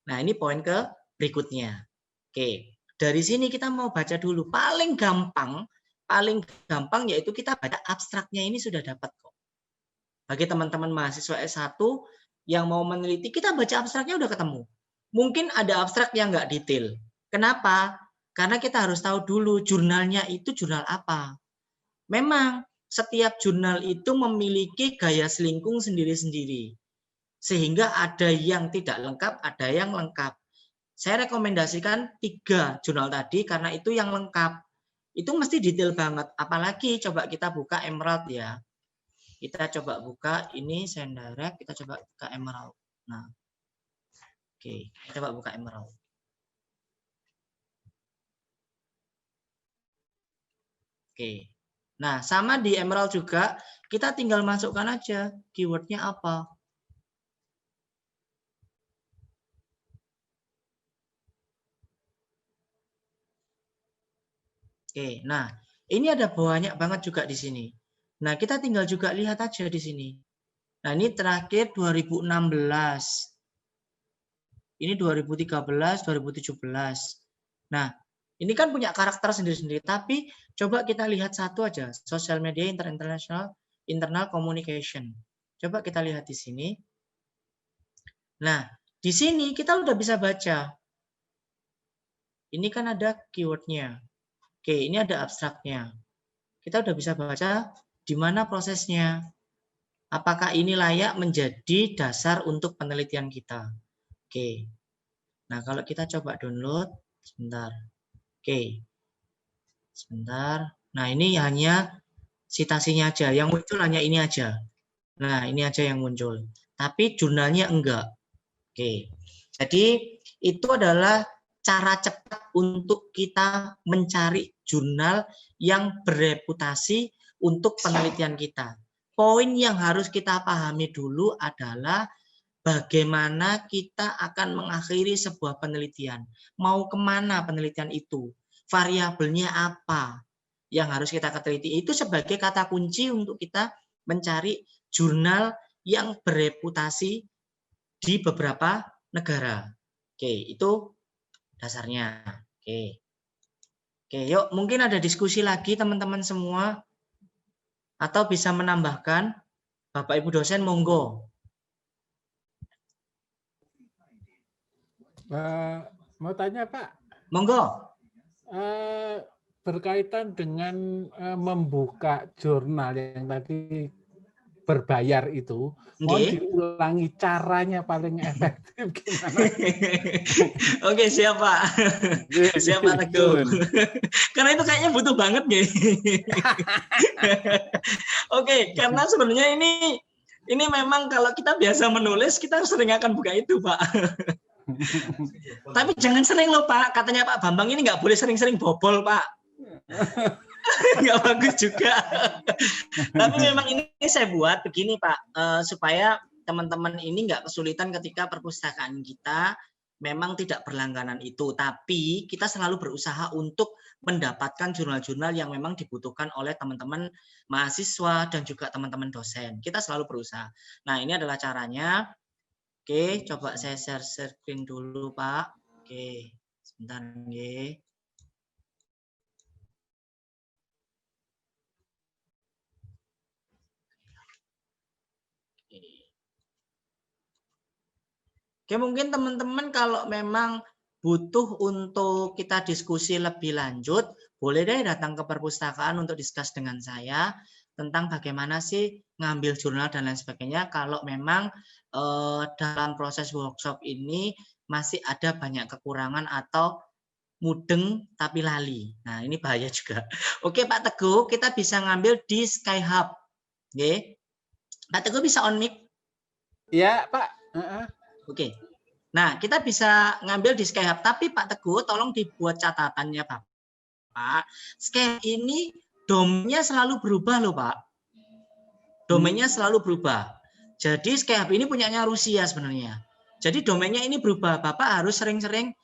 Nah, ini poin ke berikutnya. Oke, dari sini kita mau baca dulu. Paling gampang yaitu kita baca abstraknya, ini sudah dapat kok. Bagi teman-teman mahasiswa S1 yang mau meneliti, kita baca abstraknya udah ketemu. Mungkin ada abstrak yang nggak detail. Kenapa? Karena kita harus tahu dulu jurnalnya itu jurnal apa. Memang setiap jurnal itu memiliki gaya selingkung sendiri-sendiri. Sehingga ada yang tidak lengkap, ada yang lengkap. Saya rekomendasikan 3 jurnal tadi karena itu yang lengkap. Itu mesti detail banget. Apalagi coba kita buka Emerald ya. Kita coba buka ini Sendirect, kita coba buka Emerald. Nah, oke, kita coba buka Emerald. Oke. Nah, sama di Emerald juga, kita tinggal masukkan aja keywordnya apa. Oke, nah ini ada banyak banget juga di sini. Nah, kita tinggal juga lihat aja di sini. Nah, ini terakhir 2016. Ini 2013, 2017. Nah, ini kan punya karakter sendiri-sendiri, tapi coba kita lihat satu aja, social media internal communication. Coba kita lihat di sini. Nah, di sini kita udah bisa baca. Ini kan ada keywordnya. Oke, ini ada abstraknya. Kita udah bisa baca di mana prosesnya. Apakah ini layak menjadi dasar untuk penelitian kita? Oke. Nah, kalau kita coba download, sebentar. Oke. Sebentar. Nah, ini hanya citasinya aja. Yang muncul hanya ini aja. Nah, ini aja yang muncul. Tapi jurnalnya enggak. Oke. Jadi, itu adalah cara cepat untuk kita mencari jurnal yang bereputasi untuk penelitian kita. Poin yang harus kita pahami dulu adalah bagaimana kita akan mengakhiri sebuah penelitian. Mau kemana penelitian itu? Variabelnya apa yang harus kita teliti? Itu sebagai kata kunci untuk kita mencari jurnal yang bereputasi di beberapa negara. Oke, itu dasarnya. Oke. Oke, yuk mungkin ada diskusi lagi teman-teman semua atau bisa menambahkan. Bapak Ibu dosen monggo. Mau tanya Pak, Monggo. berkaitan dengan membuka jurnal yang tadi berbayar itu, mohon diulangi caranya paling efektif gimana? Oke, siap Pak. Siap Pak Teguh. Karena itu kayaknya butuh banget nih. Oke, karena sebenarnya ini memang kalau kita biasa menulis, kita sering akan buka itu, Pak. Tapi jangan sering loh, Pak. Katanya Pak Bambang ini nggak boleh sering-sering bobol, Pak. Nggak bagus juga. Tapi memang ini saya buat begini, Pak, supaya teman-teman ini nggak kesulitan ketika perpustakaan kita memang tidak berlangganan itu. Tapi kita selalu berusaha untuk mendapatkan jurnal-jurnal yang memang dibutuhkan oleh teman-teman mahasiswa dan juga teman-teman dosen. Kita selalu berusaha. Nah, ini adalah caranya. Oke, coba saya share screen dulu, Pak. Oke, sebentar nggih. Oke, mungkin teman-teman kalau memang butuh untuk kita diskusi lebih lanjut, boleh deh datang ke perpustakaan untuk diskus dengan saya tentang bagaimana sih ngambil jurnal dan lain sebagainya. Kalau memang dalam proses workshop ini masih ada banyak kekurangan atau mudeng tapi lali. Nah, ini bahaya juga. Oke, Pak Teguh, kita bisa ngambil di Skyhub. Oke. Pak Teguh bisa on mic? Iya, Pak. Oke. Nah, kita bisa ngambil di Skyhub, tapi Pak Teguh tolong dibuat catatannya, Pak. Skyhub ini domainnya selalu berubah loh, Pak. Domainnya selalu berubah. Jadi Skyhub ini punyanya Rusia sebenarnya. Jadi domainnya ini berubah. Bapak harus sering-sering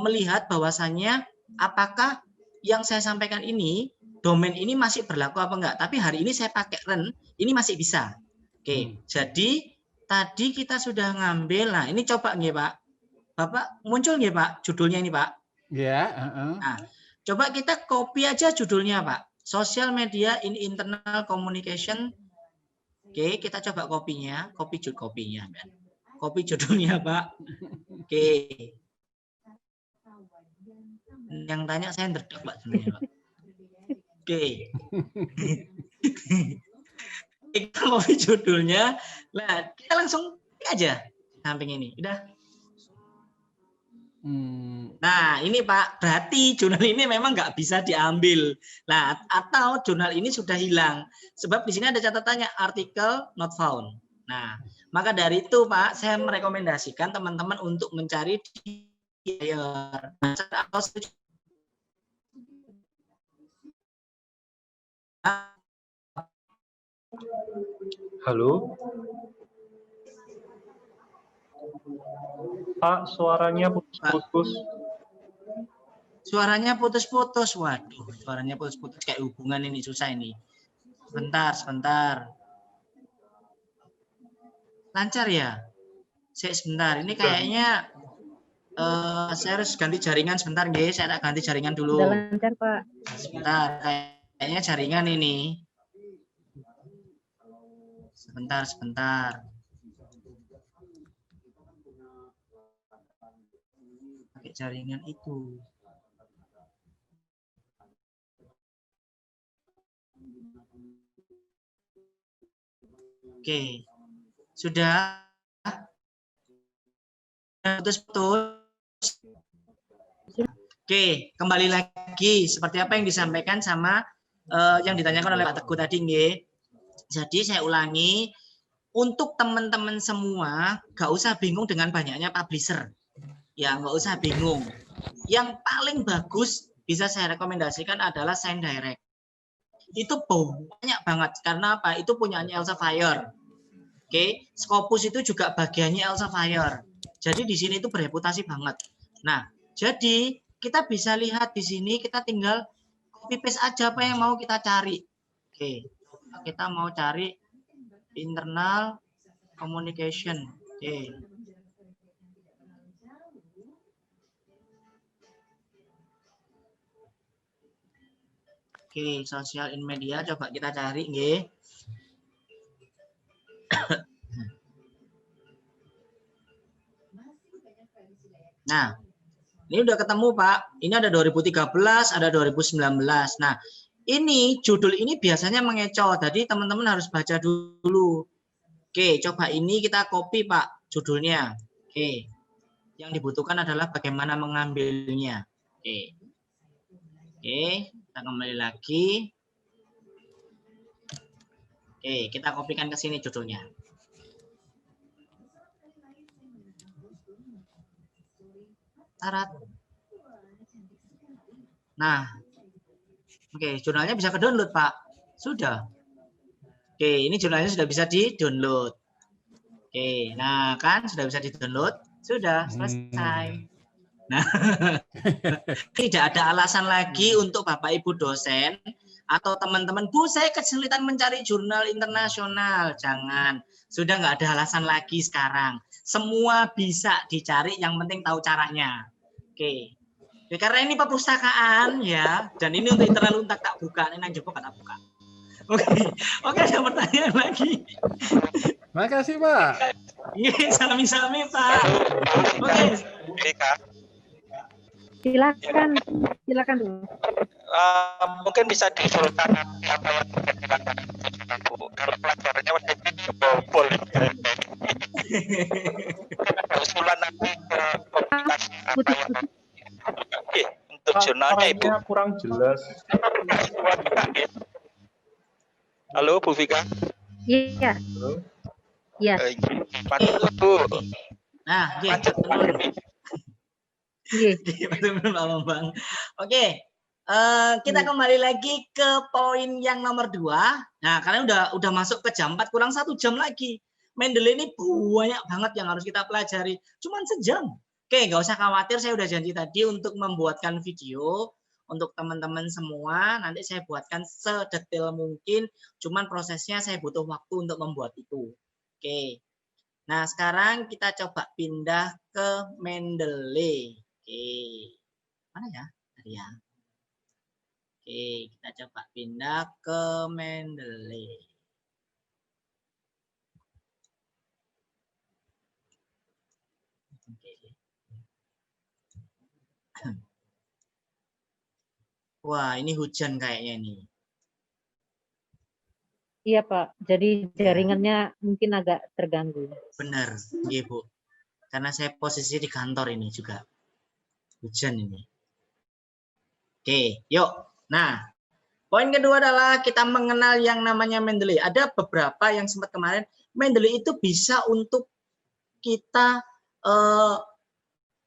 melihat bahwasannya apakah yang saya sampaikan ini, domain ini masih berlaku apa enggak. Tapi hari ini saya pakai Ren, ini masih bisa. Oke, jadi tadi kita sudah ngambil, nah ini coba nggih Pak. Bapak muncul nggih Pak judulnya ini Pak? Ya. Nah, coba kita copy aja judulnya Pak. Social media in internal communication. Oke, kita coba kopinya, copy judulnya Pak. Oke. Yang tanya saya ndredeg Pak sebenarnya Pak. Oke. Kita copy judulnya. Nah, kita langsung klik aja samping ini. Udah. Nah, ini Pak, berarti jurnal ini memang nggak bisa diambil. Nah, atau jurnal ini sudah hilang. Sebab di sini ada catatannya artikel not found. Nah, maka dari itu Pak, saya merekomendasikan teman-teman untuk mencari di atau Halo? Pak, suaranya putus-putus. Suaranya putus-putus. Waduh, suaranya putus-putus kayak hubungan ini susah ini. Sebentar. Lancar ya? Sebentar, ini kayaknya saya harus ganti jaringan sebentar, nggih. Saya ganti jaringan dulu. Sudah lancar, Pak. Sebentar, kayaknya jaringan ini. Sebentar. Pakai jaringan itu. Oke. Sudah putus-putus. Oke, kembali lagi seperti apa yang disampaikan sama yang ditanyakan oleh Pak Teguh tadi, nggih. Jadi saya ulangi, untuk teman-teman semua gak usah bingung dengan banyaknya publisher. Ya, nggak usah bingung. Yang paling bagus bisa saya rekomendasikan adalah Sign Direct. Itu banyak banget karena apa? Itu punyanya Elsevier. Oke, Scopus itu juga bagiannya Elsevier. Jadi di sini itu bereputasi banget. Nah, jadi kita bisa lihat di sini, kita tinggal copy paste aja apa yang mau kita cari. Oke, kita mau cari internal communication. Oke, sosial in media coba kita cari, nggih. Nah, ini udah ketemu Pak. Ini ada 2013, ada 2019. Nah, ini judul ini biasanya mengecoh. Jadi teman-teman harus baca dulu. Oke, coba ini kita copy Pak judulnya. Oke. Yang dibutuhkan adalah bagaimana mengambilnya. Oke. Oke, kita kembali lagi. Oke, kita kopikan ke sini judulnya. Tarat. Nah, oke, jurnalnya bisa ke-download, Pak. Sudah. Oke, ini jurnalnya sudah bisa di-download. Oke, nah kan sudah bisa di-download. Sudah, selesai. Nah, tidak ada alasan lagi untuk Bapak Ibu dosen atau teman-teman, Bu, saya kesulitan mencari jurnal internasional. Jangan. Sudah nggak ada alasan lagi sekarang. Semua bisa dicari, yang penting tahu caranya. Oke. Ya, karena ini perpustakaan ya, dan ini untuk internal untak tak buka, ini nang jopo tak buka. Oke, ada pertanyaan lagi. Makasih Pak. Iya, sami-sami Pak. Oke. Silakan dulu. Mungkin bisa diusulkan apa yang dilakukan Bu. Kalau pelajarannya udah boleh. Usulan nanti ke komunikasi apa yang untuk jurnalnya Ibu. Kurang jelas. Halo Bu Vika. Iya. Iya. Bu. Nah, iya. Bang. Oke. Kita kembali lagi ke poin yang nomor 2. Nah, karena udah masuk ke jam 4 kurang 1 jam lagi. Mendeley ini banyak banget yang harus kita pelajari. Cuman sejam. Oke, nggak usah khawatir. Saya udah janji tadi untuk membuatkan video untuk teman-teman semua. Nanti saya buatkan sedetail mungkin. Cuman prosesnya saya butuh waktu untuk membuat itu. Oke. Nah, sekarang kita coba pindah ke Mendeley. Oke. Mana ya? Tadi ya. Oke, kita coba pindah ke Mendeley. Oke. Wah, ini hujan kayaknya nih. Iya Pak, jadi jaringannya mungkin agak terganggu. Benar, iya Bu. Karena saya posisi di kantor ini juga. Hujan ini. Oke, yuk. Nah, poin kedua adalah kita mengenal yang namanya Mendeley. Ada beberapa yang sempat kemarin, Mendeley itu bisa untuk kita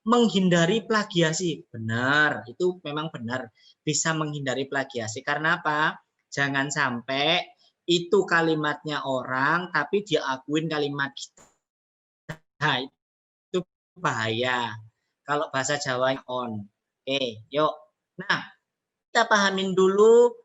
menghindari plagiasi. Benar, itu memang benar. Bisa menghindari plagiasi. Karena apa? Jangan sampai itu kalimatnya orang, tapi dia akuin kalimat kita. Nah, itu bahaya. Kalau bahasa Jawa on. Oke, yuk. Nah, kita pahamin dulu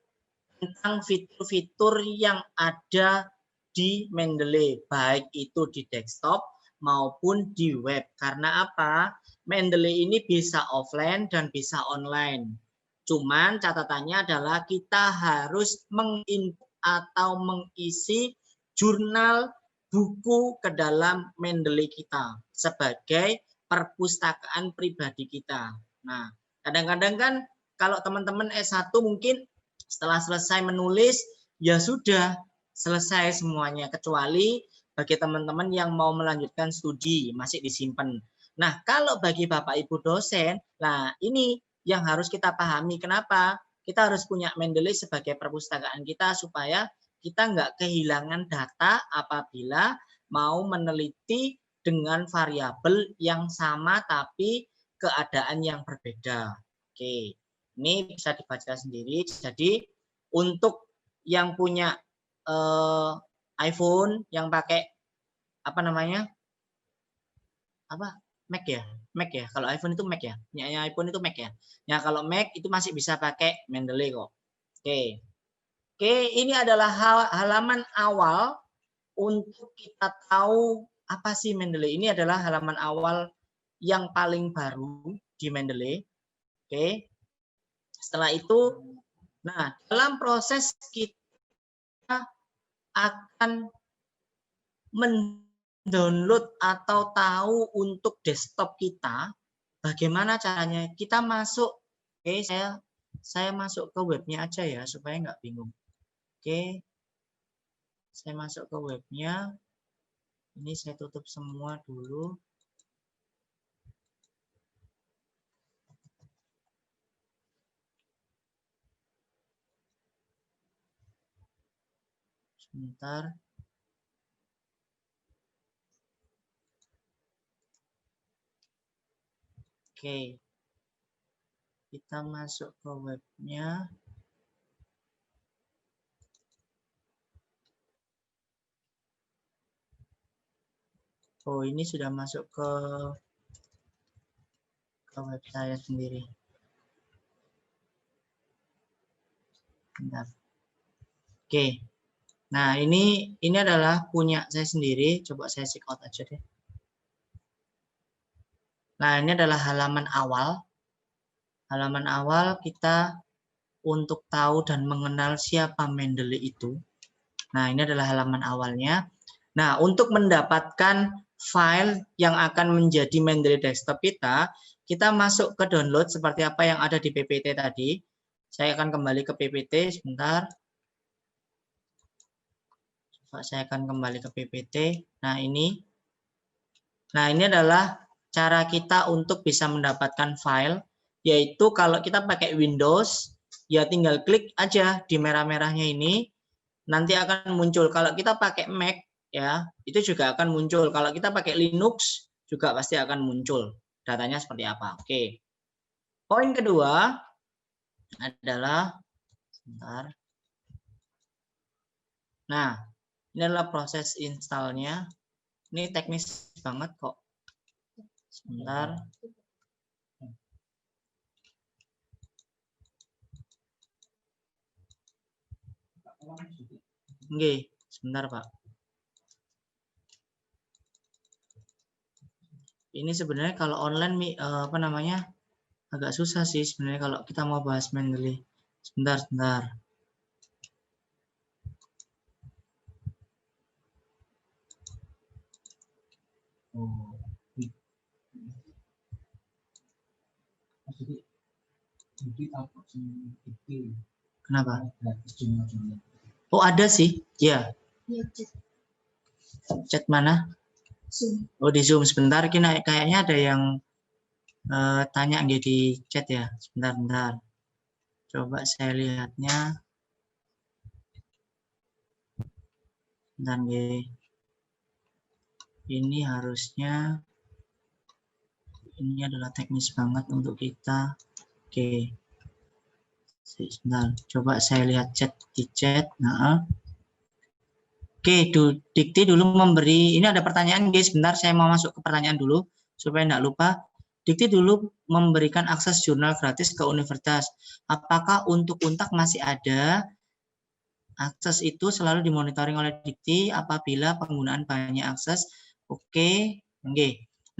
tentang fitur-fitur yang ada di Mendeley, baik itu di desktop maupun di web. Karena apa? Mendeley ini bisa offline dan bisa online. Cuman catatannya adalah kita harus menginput atau mengisi jurnal buku ke dalam Mendeley kita sebagai perpustakaan pribadi kita. Nah, kadang-kadang kan kalau teman-teman S1 mungkin setelah selesai menulis, ya sudah selesai semuanya. Kecuali bagi teman-teman yang mau melanjutkan studi, masih disimpan. Nah, kalau bagi Bapak Ibu dosen, nah ini yang harus kita pahami. Kenapa? Kita harus punya Mendeley sebagai perpustakaan kita supaya kita nggak kehilangan data apabila mau meneliti dengan variabel yang sama tapi keadaan yang berbeda. Oke. Ini bisa dibaca sendiri. Jadi untuk yang punya iPhone yang pakai apa namanya? Mac ya? Mac ya. Kalau iPhone itu Mac ya. Punya iPhone itu Mac ya. Nah, kalau Mac itu masih bisa pakai Mendeley kok. Oke. Oke, ini adalah halaman awal untuk kita tahu apa sih Mendeley. Ini adalah halaman awal yang paling baru di Mendeley. Oke. Setelah itu, nah dalam proses kita akan mendownload atau tahu untuk desktop kita, bagaimana caranya? Kita masuk, oke, saya masuk ke webnya aja ya supaya nggak bingung. Oke, saya masuk ke webnya. Ini saya tutup semua dulu. Sebentar. Oke. Kita masuk ke webnya. Oh, ini sudah masuk ke web saya sendiri. Bentar. Oke. Nah, ini adalah punya saya sendiri. Coba saya check out aja deh. Nah, ini adalah halaman awal. Halaman awal kita untuk tahu dan mengenal siapa Mendeley itu. Nah, ini adalah halaman awalnya. Nah, untuk mendapatkan file yang akan menjadi Mendeley desktop kita masuk ke download seperti apa yang ada di PPT tadi. Saya akan kembali ke PPT sebentar. Coba saya akan kembali ke PPT. Nah, ini. Nah, ini adalah cara kita untuk bisa mendapatkan file, yaitu kalau kita pakai Windows, ya tinggal klik aja di merah-merahnya ini, nanti akan muncul. Kalau kita pakai Mac, ya itu juga akan muncul. Kalau kita pakai Linux, juga pasti akan muncul. Datanya seperti apa. Oke. Poin kedua adalah, sebentar. Nah, ini adalah proses installnya. Ini teknis banget kok. Sebentar. Oke, sebentar Pak. Ini sebenarnya kalau online apa namanya agak susah sih sebenarnya kalau kita mau bahas Mendeley. Sebentar. Kenapa? Oh ada sih, ya. Chat mana? Oh di Zoom sebentar. Kayaknya ada yang tanya di chat ya. Sebentar. Coba saya lihatnya. Dan ini harusnya ini adalah teknis banget untuk kita. Oke. Sebentar, coba saya lihat di chat. Nah. Oke, Dikti dulu memberi, ini ada pertanyaan guys, sebentar saya mau masuk ke pertanyaan dulu supaya tidak lupa. Dikti dulu memberikan akses jurnal gratis ke universitas. Apakah untuk Untak masih ada? Akses itu selalu dimonitoring oleh Dikti apabila penggunaan banyak akses. Oke.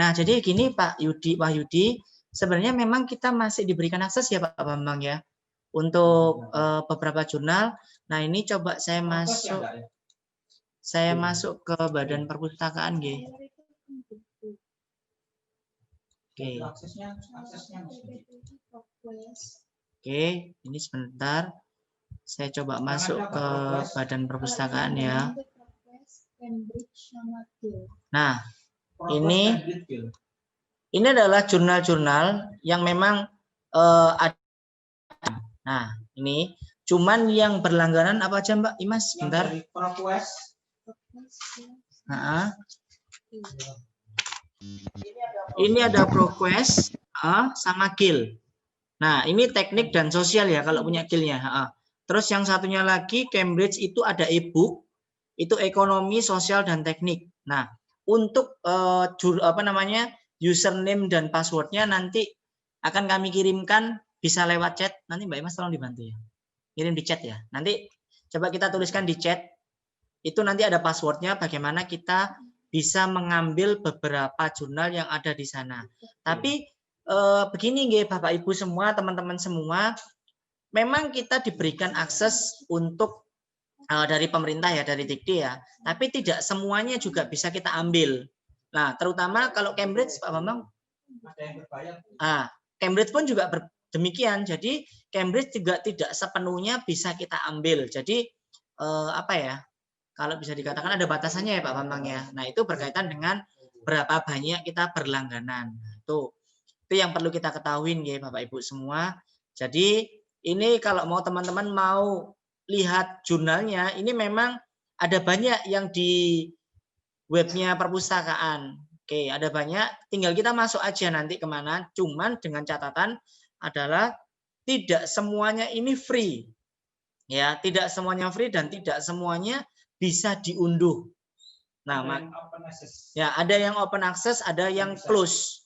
Nah, jadi gini Pak Yudi, sebenarnya memang kita masih diberikan akses ya Pak Bambang ya. Untuk beberapa jurnal. Nah, ini coba saya masuk ke Badan Perpustakaan G. Oke. Oke, ini sebentar. Saya coba masuk ke Badan Perpustakaan ya. Nah, ini adalah jurnal-jurnal yang memang ada. Nah, ini cuman yang berlangganan apa aja Mbak Imas? Bentar. Nah, ini ada ProQuest sama Guild. Nah, ini teknik dan sosial ya kalau punya Guild-nya. Terus yang satunya lagi Cambridge itu ada e-book, itu ekonomi, sosial dan teknik. Nah, untuk username dan passwordnya nanti akan kami kirimkan bisa lewat chat. Nanti Mbak Imas tolong dibantu ya. Kirim di chat ya. Nanti coba kita tuliskan di chat. Itu nanti ada passwordnya bagaimana kita bisa mengambil beberapa jurnal yang ada di sana. Tapi begini nggih Bapak Ibu semua, teman-teman semua, memang kita diberikan akses untuk dari pemerintah ya, dari Dikti ya. Tapi tidak semuanya juga bisa kita ambil. Nah, terutama kalau Cambridge Pak Bambang. Cambridge pun juga demikian. Jadi Cambridge juga tidak sepenuhnya bisa kita ambil. Jadi apa ya? Kalau bisa dikatakan ada batasannya ya Pak Bambang ya. Nah, itu berkaitan dengan berapa banyak kita berlangganan. Itu yang perlu kita ketahui ya Bapak Ibu semua. Jadi ini kalau mau teman-teman mau lihat jurnalnya, ini memang ada banyak yang di webnya perpustakaan. Oke, ada banyak. Tinggal kita masuk aja nanti kemana. Cuman dengan catatan adalah tidak semuanya ini free. Ya, tidak semuanya free dan tidak semuanya bisa diunduh. Nah, ya ada yang open access, ada yang close.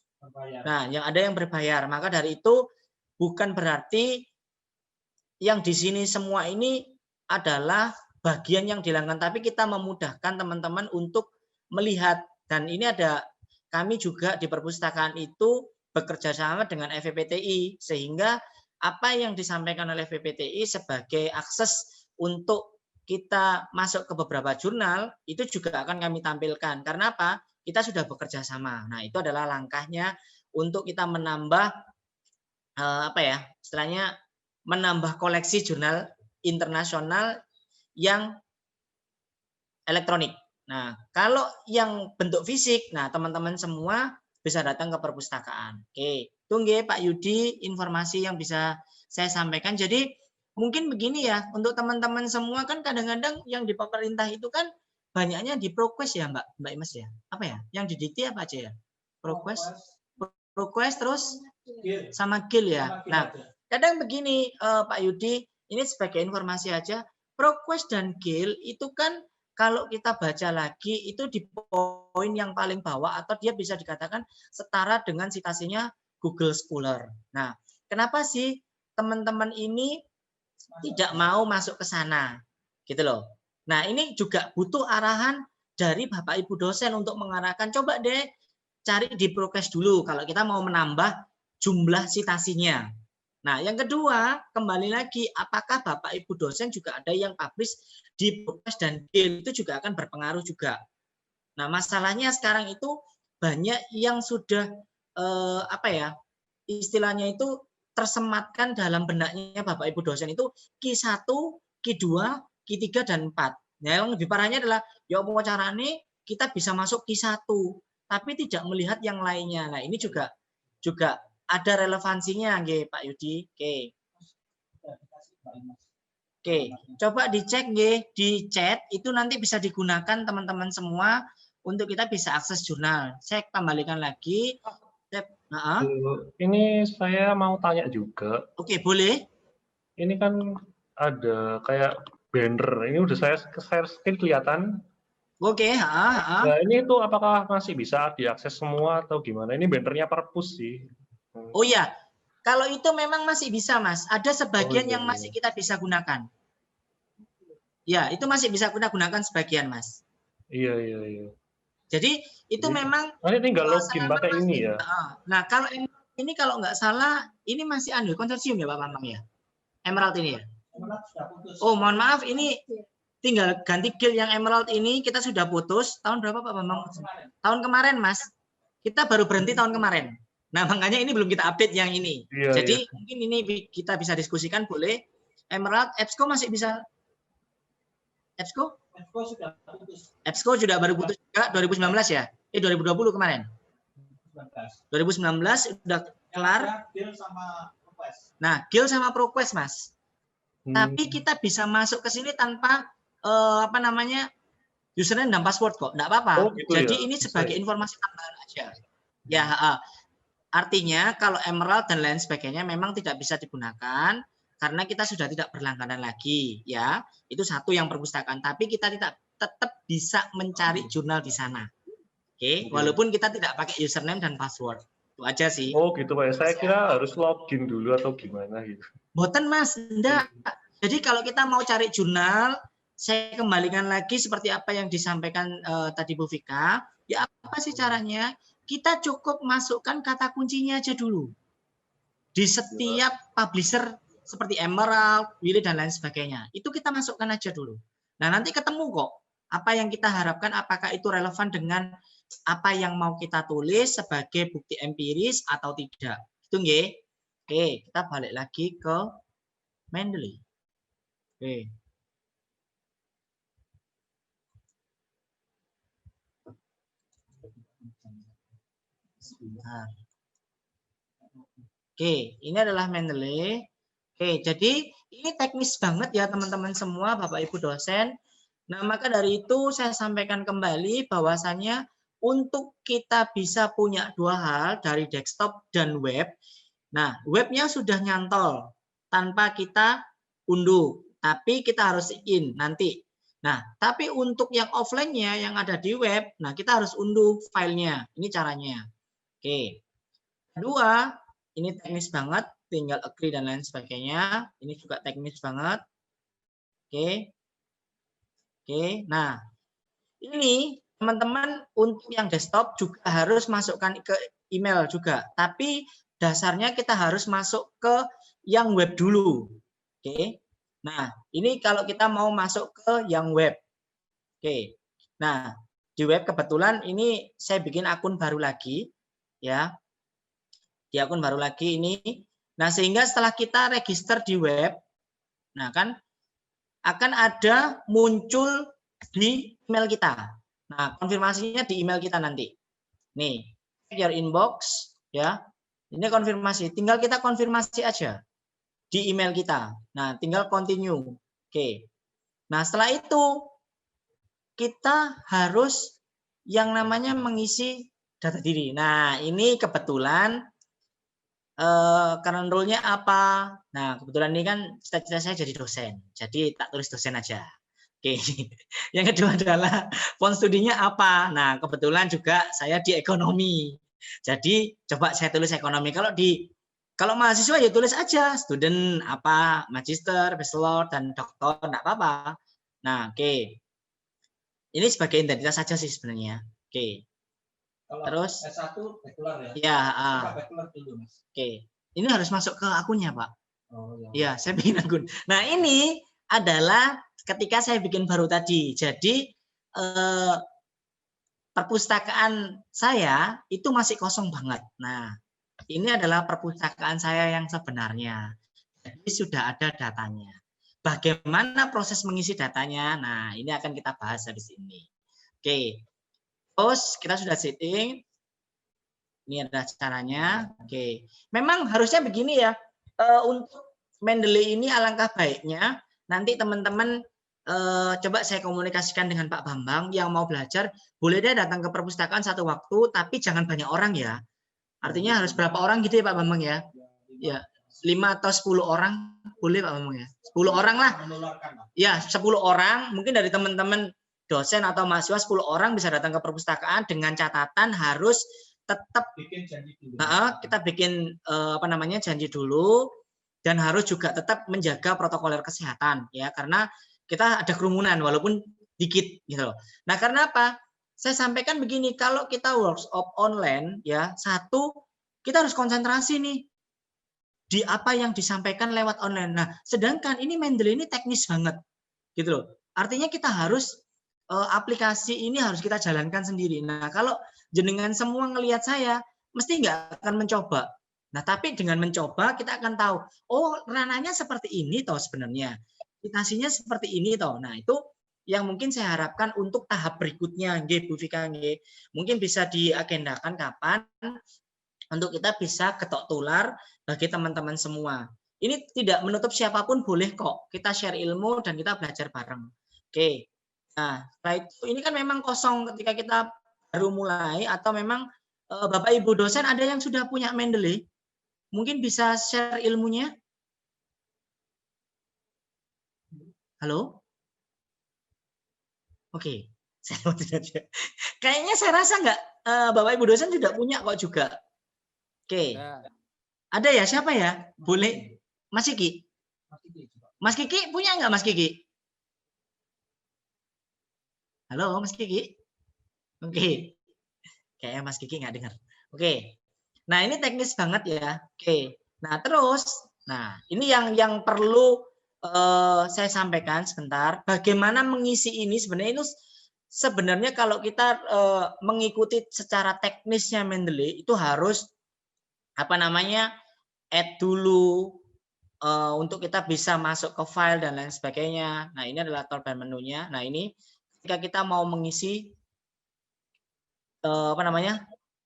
Nah, yang ada yang berbayar. Maka dari itu bukan berarti yang di sini semua ini adalah bagian yang dilanggan, tapi kita memudahkan teman-teman untuk melihat. Dan ini ada kami juga di perpustakaan itu bekerja sama dengan FPPTI, sehingga apa yang disampaikan oleh FPPTI sebagai akses untuk kita masuk ke beberapa jurnal itu juga akan kami tampilkan. Karena apa? Kita sudah bekerja sama. Nah, itu adalah langkahnya untuk kita menambah istilahnya menambah koleksi jurnal internasional yang elektronik. Nah, kalau yang bentuk fisik, nah teman-teman semua bisa datang ke perpustakaan. Oke, tunggu Pak Yudi informasi yang bisa saya sampaikan. Jadi mungkin begini ya, untuk teman-teman semua kan kadang-kadang yang di pemerintah itu kan banyaknya di ProQuest ya Mbak Imas ya. Apa ya? Yang didikti apa aja ya? ProQuest terus sama GIL ya. Nah, kadang begini Pak Yudi, ini sebagai informasi aja, ProQuest dan GIL itu kan kalau kita baca lagi itu di poin yang paling bawah atau dia bisa dikatakan setara dengan citasinya Google Scholar. Nah, kenapa sih teman-teman ini tidak mau masuk ke sana? Gitu loh. Nah, ini juga butuh arahan dari Bapak Ibu dosen untuk mengarahkan, coba deh cari di ProQuest dulu kalau kita mau menambah jumlah citasinya. Nah, yang kedua, kembali lagi, apakah Bapak Ibu dosen juga ada yang publish di ProQuest dan GIL, itu juga akan berpengaruh juga. Nah, masalahnya sekarang itu banyak yang sudah istilahnya itu tersematkan dalam benaknya Bapak Ibu dosen itu Q1, Q2, Q3 dan 4. Nah, yang lebih parahnya adalah ya mau carane kita bisa masuk Q1 tapi tidak melihat yang lainnya. Nah, ini juga ada relevansinya nggih Pak Yudi. Oke, coba dicek nggih di chat itu nanti bisa digunakan teman-teman semua untuk kita bisa akses jurnal. Saya kembalikan lagi. Ini saya mau tanya juga. Oke, boleh. Ini kan ada kayak banner. Ini udah saya share screen kelihatan. Oke, Nah, ini itu apakah masih bisa diakses semua atau gimana? Ini bannernya perpus sih. Oh ya, kalau itu memang masih bisa, Mas. Ada sebagian yang masih kita bisa gunakan. Ya, itu masih bisa kita gunakan sebagian, Mas. Iya. Jadi itu memang tinggal login pakai ini ya. Nah, kalau ini kalau nggak salah ini masih konsorsium ya Pak Bambang ya. Emerald ini ya. Oh, mohon maaf ini tinggal ganti GIL yang Emerald ini kita sudah putus tahun berapa Pak Bambang? Tahun kemarin, Mas. Kita baru berhenti tahun kemarin. Nah, makanya ini belum kita update yang ini. Jadi mungkin ini kita bisa diskusikan boleh. Emerald, EBSCO masih bisa. EBSCO sudah putus. EBSCO sudah baru putus juga 2019 ya? 2020 kemarin. 2019 sudah kelar. Nah, GIL sama ProQuest, Mas. Tapi kita bisa masuk ke sini tanpa username dan password kok, enggak apa-apa. Jadi ini sebagai informasi tambahan aja. Ya, artinya kalau Emerald dan lain sebagainya memang tidak bisa digunakan karena kita sudah tidak berlangganan lagi, ya. Itu satu yang perpustakaan, tapi kita tetap bisa mencari jurnal di sana. Oke, walaupun kita tidak pakai username dan password. Itu aja sih. Oh, gitu Pak. Saya kira harus login dulu atau gimana gitu. Boten, Mas, enggak. Jadi kalau kita mau cari jurnal, saya kembalikan lagi seperti apa yang disampaikan tadi Bu Vika. Ya apa sih caranya? Kita cukup masukkan kata kuncinya aja dulu. Di setiap publisher seperti Emerald, Willy dan lain sebagainya. Itu kita masukkan aja dulu. Nah, nanti ketemu kok apa yang kita harapkan, apakah itu relevan dengan apa yang mau kita tulis sebagai bukti empiris atau tidak. Itu nggih. Oke, kita balik lagi ke Mendeley. Oke. Sebentar. Oke, ini adalah Mendeley. Oke, jadi ini teknis banget ya teman-teman semua, Bapak Ibu dosen. Nah, maka dari itu saya sampaikan kembali bahwasannya untuk kita bisa punya dua hal dari desktop dan web. Nah, webnya sudah nyantol tanpa kita unduh, tapi kita harus in nanti. Nah, tapi untuk yang offline-nya yang ada di web, nah kita harus unduh filenya. Ini caranya. Oke. Kedua, ini teknis banget, tinggal agree dan lain sebagainya. Ini juga teknis banget. Oke. Oke, nah ini teman-teman untuk yang desktop juga harus masukkan ke email juga. Tapi dasarnya kita harus masuk ke yang web dulu. Oke. Nah, ini kalau kita mau masuk ke yang web. Oke. Nah, di web kebetulan ini saya bikin akun baru lagi ya. Di akun baru lagi ini. Nah, sehingga setelah kita register di web, nah kan akan ada muncul di email kita. Nah, konfirmasinya di email kita nanti. Nih, your inbox ya. Ini konfirmasi, tinggal kita konfirmasi aja di email kita. Nah, tinggal continue. Oke. Nah, setelah itu kita harus yang namanya mengisi data diri. Nah, ini kebetulan current role-nya apa? Nah, kebetulan ini kan cita-cita saya jadi dosen. Jadi tak tulis dosen aja. Oke. Yang kedua adalah font studinya apa? Nah, kebetulan juga saya di ekonomi. Jadi coba saya tulis ekonomi. Kalau mahasiswa ya tulis aja student apa, magister, bachelor dan doktor, enggak apa-apa. Nah, oke. Ini sebagai identitas saja sih sebenarnya. Oke. Terus S1 bachelor ya? Ya, Bachelor dulu, Mas. oke. Ini harus masuk ke akunnya, Pak. Oh, ya. Iya, saya bikin akun. Nah, ini adalah ketika saya bikin baru tadi. Jadi perpustakaan saya itu masih kosong banget. Nah, ini adalah perpustakaan saya yang sebenarnya. Jadi sudah ada datanya. Bagaimana proses mengisi datanya? Nah, ini akan kita bahas habis ini. Oke. Terus kita sudah setting. Ini adalah caranya. Oke. Memang harusnya begini ya. Untuk Mendeley ini alangkah baiknya nanti teman-teman coba saya komunikasikan dengan Pak Bambang yang mau belajar, boleh deh datang ke perpustakaan satu waktu, tapi jangan banyak orang ya. Artinya harus berapa orang gitu ya Pak Bambang ya? Ya, 5 atau 10 orang boleh Pak Bambang ya? 10 orang lah. Ya, 10 orang, mungkin dari teman-teman dosen atau mahasiswa 10 orang bisa datang ke perpustakaan dengan catatan harus tetap Bikin janji dulu. kita bikin janji dulu dan harus juga tetap menjaga protokoler kesehatan ya, karena kita ada kerumunan walaupun dikit gitu loh. Nah, karena apa? Saya sampaikan begini, kalau kita workshop online ya, satu kita harus konsentrasi nih di apa yang disampaikan lewat online. Nah, sedangkan ini Mendeley ini teknis banget gitu loh. Artinya kita harus aplikasi ini harus kita jalankan sendiri. Nah, kalau jenengan semua ngelihat saya, mesti nggak akan mencoba. Nah, tapi dengan mencoba kita akan tahu, oh rananya seperti ini toh sebenarnya. Aplikasinya seperti ini toh. Nah, itu yang mungkin saya harapkan untuk tahap berikutnya, nggih Bu Vika nggih. Mungkin bisa diagendakan kapan untuk kita bisa ketok tular bagi teman-teman semua. Ini tidak menutup siapapun boleh kok. Kita share ilmu dan kita belajar bareng. Oke. Nah, setelah itu ini kan memang kosong ketika kita baru mulai atau memang Bapak Ibu dosen ada yang sudah punya Mendeley? Mungkin bisa share ilmunya? Halo? Oke. Kayaknya saya rasa nggak Bapak Ibu dosen tidak punya kok juga. Oke. Ada ya? Siapa ya? Boleh. Mas Kiki? Mas Kiki punya nggak Mas Kiki? Halo Mas Kiki? Oke. Kayaknya Mas Kiki nggak dengar. Oke. Nah, ini teknis banget ya. Oke. Nah, terus, ini yang perlu saya sampaikan sebentar. Bagaimana mengisi ini sebenarnya kalau kita mengikuti secara teknisnya Mendeley itu harus add dulu untuk kita bisa masuk ke file dan lain sebagainya. Nah, ini adalah toolbar menunya. Nah, ini ketika kita mau mengisi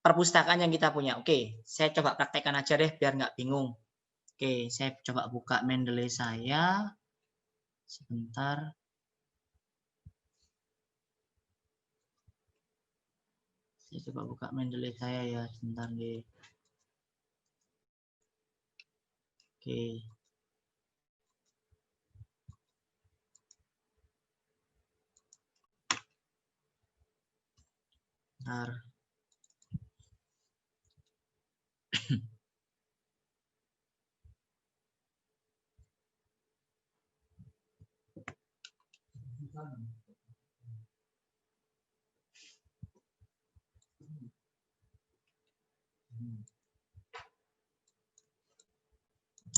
perpustakaan yang kita punya. Oke, saya coba praktekkan aja deh biar nggak bingung. Oke, saya coba buka Mendeley saya. Sebentar. Saya coba buka Mendeley saya ya, sebentar nih. Oke. Bentar.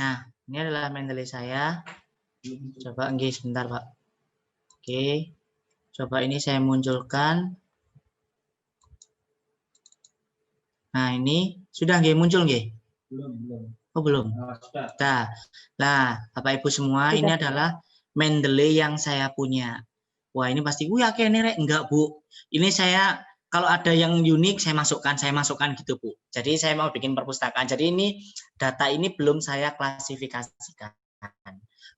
Nah, ini adalah Mendeley saya. Coba nggih sebentar, Pak. Oke. Coba ini saya munculkan. Nah, ini sudah nggih muncul nggih? Belum. Oh, belum. Nah, Bapak Ibu semua, ini adalah Mendeley yang saya punya. Wah, ini pasti, yakin nih, Rek. Enggak, Bu. Ini saya, kalau ada yang unik, saya masukkan gitu, Bu. Jadi, saya mau bikin perpustakaan. Jadi, ini data ini belum saya klasifikasikan.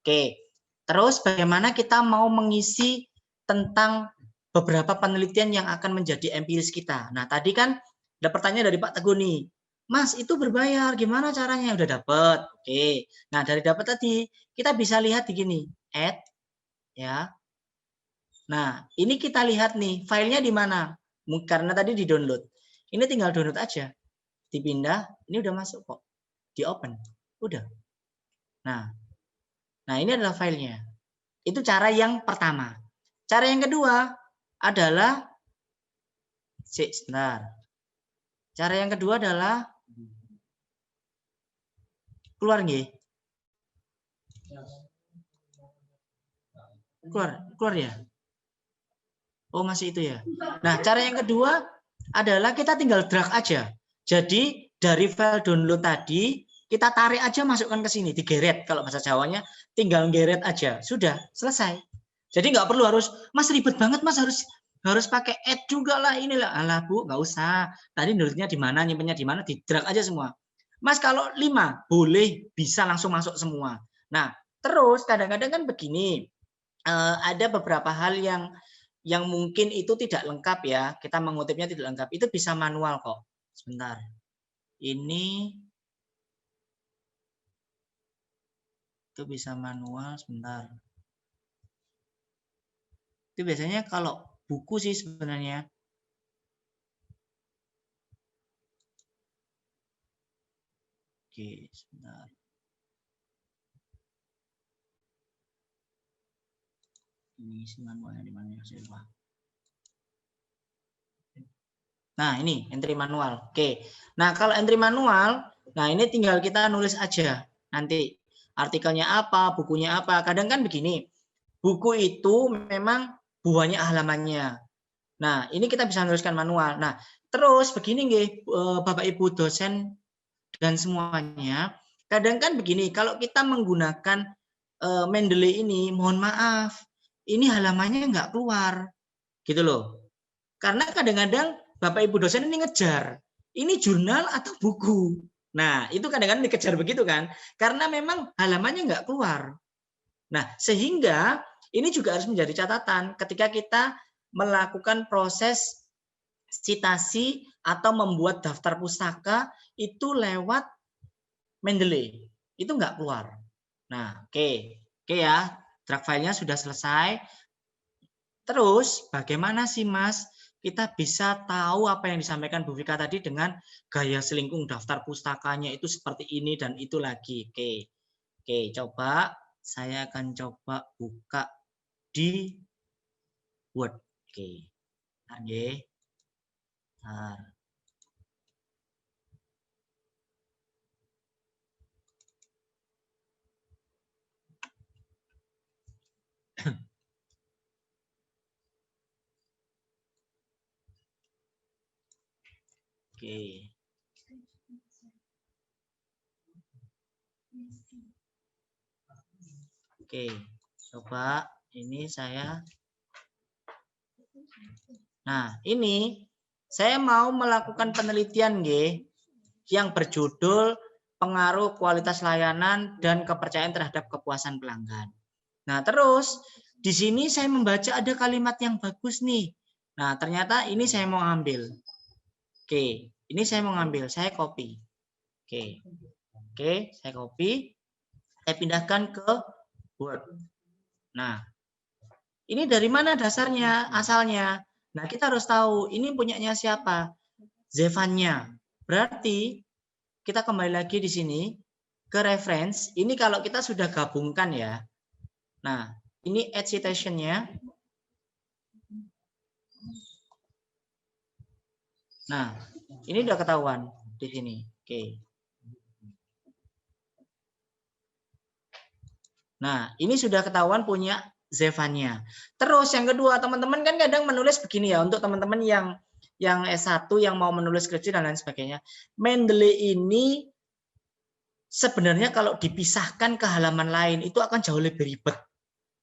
Oke. Terus, bagaimana kita mau mengisi tentang beberapa penelitian yang akan menjadi empiris kita. Nah, tadi kan ada pertanyaan dari Pak Teguh nih. Mas, itu berbayar, gimana caranya? Udah dapat. Oke. Nah, dari dapat tadi, kita bisa lihat di gini, add, ya. Nah, ini kita lihat nih, filenya di mana? Karena tadi di-download. Ini tinggal download aja. Dipindah, ini udah masuk kok. Di-open. Udah. Nah, ini adalah filenya. Itu cara yang pertama. Cara yang kedua adalah, sebentar. Cara yang kedua adalah keluar nggih. Keluar ya. Oh, masih itu ya. Nah, cara yang kedua adalah kita tinggal drag aja. Jadi dari file download tadi kita tarik aja, masukkan ke sini, digeret. Kalau bahasa Jawanya tinggal geret aja. Sudah selesai. Jadi nggak perlu harus, Mas ribet banget, Mas harus pakai add juga lah, inilah. Alah Bu, nggak usah. Tadi downloadnya di mana, nyimpennya di mana, di drag aja semua. Mas kalau 5 boleh bisa langsung masuk semua. Nah, terus kadang-kadang kan begini, ada beberapa hal yang mungkin itu tidak lengkap ya, kita mengutipnya tidak lengkap, itu bisa manual kok. Sebentar. Ini itu bisa manual, sebentar. Itu biasanya kalau buku sih sebenarnya. Oke, sebentar. Ini isi manualnya di mana ya, saya lupa. Nah, ini entry manual. Oke. Nah, kalau entry manual, nah ini tinggal kita nulis aja. Nanti artikelnya apa, bukunya apa. Kadang kan begini, buku itu memang banyak halamannya. Nah, ini kita bisa nuliskan manual. Nah, terus begini nggih, Bapak Ibu dosen dan semuanya, kadang kan begini, kalau kita menggunakan Mendeley ini, mohon maaf, ini halamannya nggak keluar, gitu loh. Karena kadang-kadang Bapak Ibu dosen ini ngejar, ini jurnal atau buku. Nah, itu kadang-kadang dikejar begitu kan, karena memang halamannya nggak keluar. Nah, sehingga ini juga harus menjadi catatan ketika kita melakukan proses citasi atau membuat daftar pustaka itu lewat Mendeley. Itu nggak keluar. Nah, oke ya, drag filenya sudah selesai. Terus bagaimana sih Mas kita bisa tahu apa yang disampaikan Bu Vika tadi dengan gaya selingkung daftar pustakanya itu seperti ini dan itu lagi. Oke, coba saya akan coba buka di Word. Oke. Oke. Nah. Oke. Oke, coba ini saya. Nah, ini saya mau melakukan penelitian yang berjudul pengaruh kualitas layanan dan kepercayaan terhadap kepuasan pelanggan. Nah, terus di sini saya membaca ada kalimat yang bagus nih. Nah, ternyata ini saya mau ambil. Oke, ini saya mau ngambil, saya copy. Oke, saya copy, saya pindahkan ke Word. Nah, ini dari mana dasarnya, asalnya? Nah, kita harus tahu ini punyanya siapa? Zevannya. Berarti kita kembali lagi di sini ke reference. Ini kalau kita sudah gabungkan ya. Nah, ini add citation-nya. Nah, ini udah ketahuan di sini. Oke. Nah, ini sudah ketahuan punya Zevannya. Terus yang kedua, teman-teman kan kadang menulis begini ya, untuk teman-teman yang S1 yang mau menulis skripsi dan lain sebagainya. Mendeley ini sebenarnya kalau dipisahkan ke halaman lain itu akan jauh lebih ribet.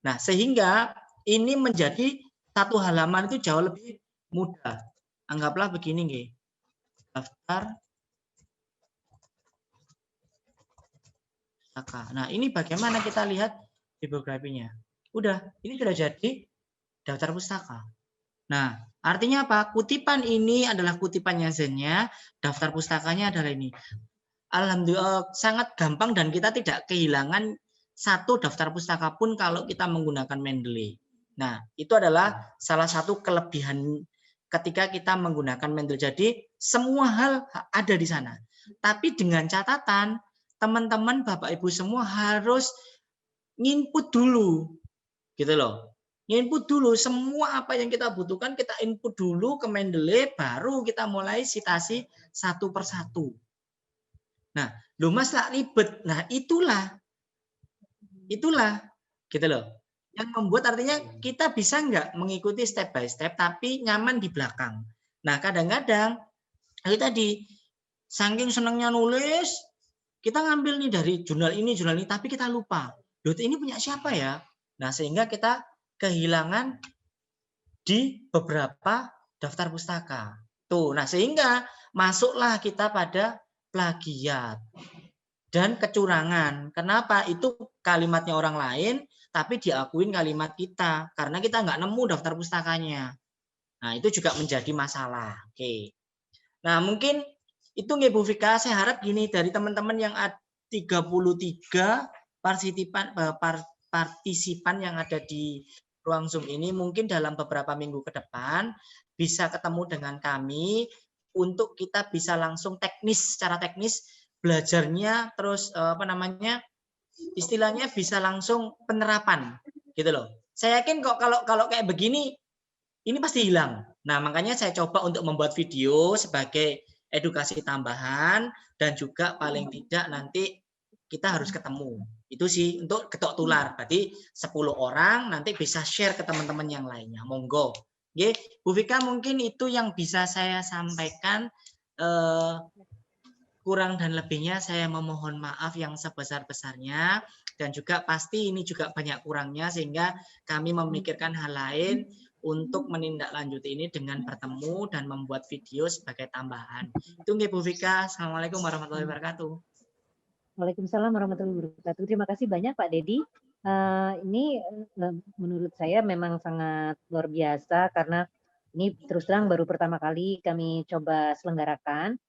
Nah, sehingga ini menjadi satu halaman itu jauh lebih mudah. Anggaplah begini nggih. Daftar pustaka. Nah, ini bagaimana kita lihat bibliografinya. Udah, ini sudah jadi daftar pustaka. Nah, artinya apa? Kutipan ini adalah kutipannya Zennya, daftar pustakanya adalah ini. Alhamdulillah sangat gampang dan kita tidak kehilangan satu daftar pustaka pun kalau kita menggunakan Mendeley. Nah, itu adalah salah satu kelebihan ketika kita menggunakan Mendeley. Jadi, semua hal ada di sana. Tapi dengan catatan, teman-teman, Bapak Ibu semua harus nginput dulu. Gitu loh. Input dulu semua apa yang kita butuhkan, kita input dulu ke Mendeley, baru kita mulai citasi satu persatu. Nah, lu Mas lah ribet. Nah, itulah gitu loh. Yang membuat artinya kita bisa nggak mengikuti step by step tapi nyaman di belakang. Nah, kadang-kadang itu tadi saking senangnya nulis, kita ngambil nih dari jurnal ini, tapi kita lupa. Loh, ini punya siapa ya? Nah, sehingga kita kehilangan di beberapa daftar pustaka. Tuh, nah sehingga masuklah kita pada plagiat dan kecurangan. Kenapa? Itu kalimatnya orang lain, tapi diakuin kalimat kita. Karena kita nggak nemu daftar pustakanya. Nah, itu juga menjadi masalah. Oke. Nah, mungkin itu nggih Bu Vika, saya harap gini dari teman-teman yang 33 partisipan yang ada di ruang Zoom ini mungkin dalam beberapa minggu ke depan bisa ketemu dengan kami untuk kita bisa langsung secara teknis belajarnya, terus istilahnya bisa langsung penerapan gitu loh. Saya yakin kok kalau kayak begini ini pasti hilang. Nah, makanya saya coba untuk membuat video sebagai edukasi tambahan dan juga paling tidak nanti kita harus ketemu. Itu sih untuk getok tular. Berarti 10 orang nanti bisa share ke teman-teman yang lainnya. Monggo. Oke, Bu Vika mungkin itu yang bisa saya sampaikan. Kurang dan lebihnya saya memohon maaf yang sebesar-besarnya. Dan juga pasti ini juga banyak kurangnya sehingga kami memikirkan hal lain untuk menindaklanjuti ini dengan bertemu dan membuat video sebagai tambahan. Itu nggih Bu Vika. Assalamualaikum warahmatullahi wabarakatuh. Waalaikumsalam warahmatullahi wabarakatuh. Terima kasih banyak Pak Dedi. Ini menurut saya memang sangat luar biasa karena ini terus terang baru pertama kali kami coba selenggarakan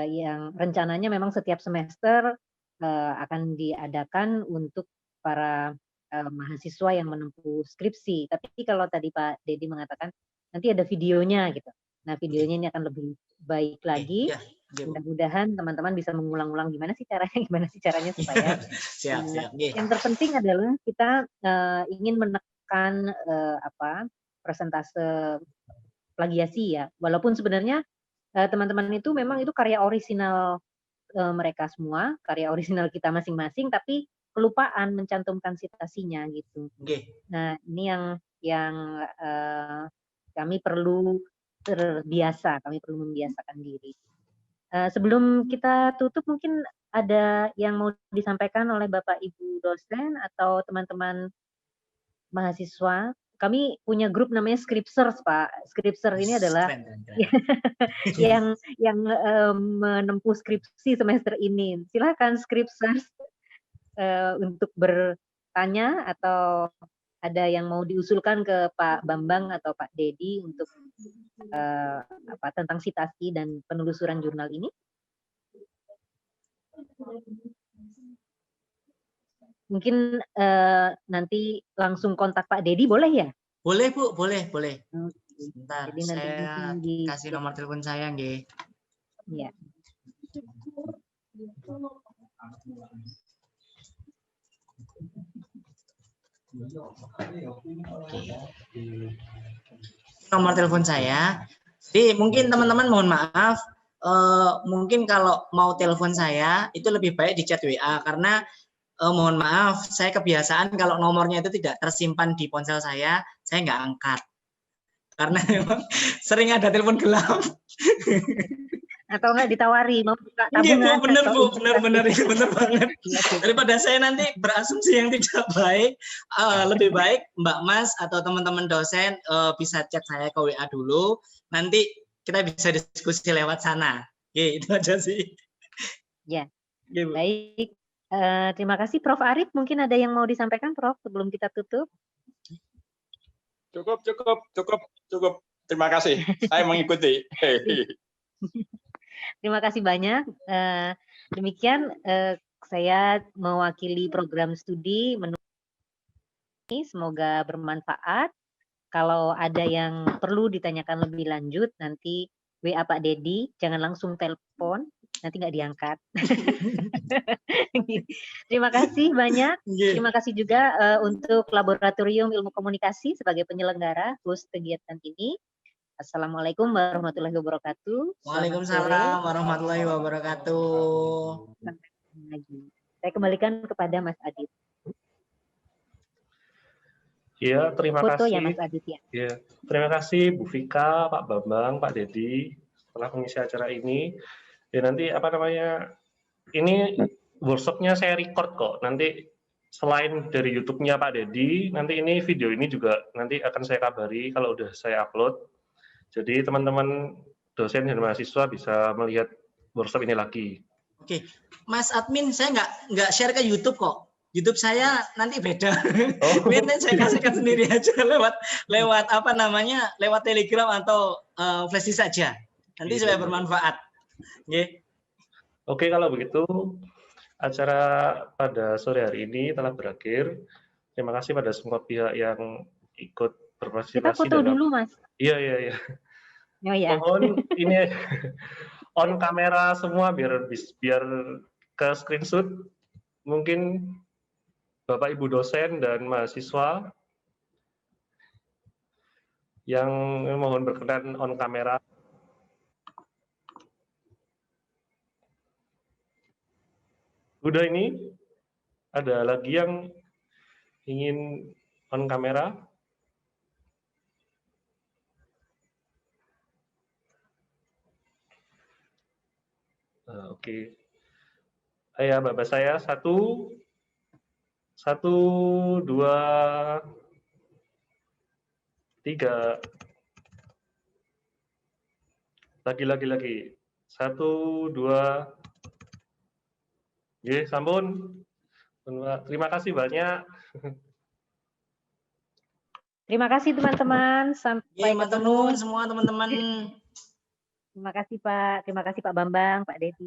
yang rencananya memang setiap semester akan diadakan untuk para mahasiswa yang menempuh skripsi. Tapi kalau tadi Pak Dedi mengatakan nanti ada videonya gitu. Nah, videonya ini akan lebih baik lagi. Mudah-mudahan teman-teman bisa mengulang-ulang gimana sih caranya supaya siap. Yang terpenting adalah kita ingin menekan persentase plagiasi ya. Walaupun sebenarnya teman-teman itu memang itu karya orisinal mereka semua, karya orisinal kita masing-masing, tapi kelupaan mencantumkan citasinya gitu. Nah, ini yang kami perlu membiasakan diri. Sebelum kita tutup mungkin ada yang mau disampaikan oleh Bapak Ibu dosen atau teman-teman mahasiswa. Kami punya grup namanya Scripsers, Pak. Scripsers ini adalah yang menempuh skripsi semester ini. Silakan Scripsers untuk bertanya atau ada yang mau diusulkan ke Pak Bambang atau Pak Dedi untuk tentang citasi dan penelusuran jurnal ini? Mungkin nanti langsung kontak Pak Dedi boleh ya? Boleh Bu, boleh. Sebentar, jadi saya kasih nomor telepon saya nggih. Iya. Nomor telepon saya. Jadi mungkin teman-teman mohon maaf, mungkin kalau mau telepon saya itu lebih baik di chat WA karena Mohon maaf, saya kebiasaan kalau nomornya itu tidak tersimpan di ponsel saya nggak angkat. Karena memang sering ada telepon gelap. Atau enggak ditawari mau buka Iya Bu, tabungan. bener atau Bu, bener itu bener banget. Iya, iya. Daripada saya nanti berasumsi yang tidak baik, lebih baik Mbak Mas atau teman-teman dosen bisa chat saya ke WA dulu, nanti kita bisa diskusi lewat sana. Oke, itu aja sih. Ya, Oke, Bu. baik. Terima kasih Prof. Arif. Mungkin ada yang mau disampaikan Prof. sebelum kita tutup? Cukup. Terima kasih. Saya mengikuti. Terima kasih banyak. Demikian saya mewakili program studi ini. Semoga bermanfaat. Kalau ada yang perlu ditanyakan lebih lanjut, nanti WA Pak Dedi. Jangan langsung telepon, nanti nggak diangkat. Terima kasih banyak. Terima kasih juga untuk Laboratorium Ilmu Komunikasi sebagai penyelenggara host kegiatan ini. Assalamualaikum warahmatullahi wabarakatuh. Waalaikumsalam warahmatullahi wabarakatuh. Saya kembalikan kepada Mas Adit. Ya, terima Foto kasih. ya Mas Adit ya. Ya, terima kasih Bu Vika, Pak Bambang, Pak Dedi telah mengisi acara ini. Ya nanti ini workshopnya saya record kok. Nanti selain dari YouTube-nya Pak Dedi, nanti ini video ini juga nanti akan saya kabari kalau udah saya upload. Jadi teman-teman dosen dan mahasiswa bisa melihat workshop ini lagi. Oke, Mas Admin, saya nggak share ke YouTube kok. YouTube saya nanti beda. Oh. Ini saya kasihkan sendiri aja lewat lewat Telegram atau Flash saja. Nanti supaya bermanfaat. Okay. Oke, kalau begitu acara pada sore hari ini telah berakhir. Terima kasih pada semua pihak yang ikut berpartisipasi. Kita foto dulu, Mas. Iya. Oh ya. Mohon ini on kamera semua biar ke screenshot. Mungkin Bapak Ibu dosen dan mahasiswa yang mohon berkenan on kamera. Udah ini? Ada lagi yang ingin on kamera? Oke. Ya, Bapak saya 1, 2, 3. Lagi. 1, 2. Oke, sampun. Terima kasih banyak. Terima kasih teman-teman. Sampai ketemu semua teman-teman. Terima kasih Pak. Terima kasih Pak Bambang, Pak Dedi.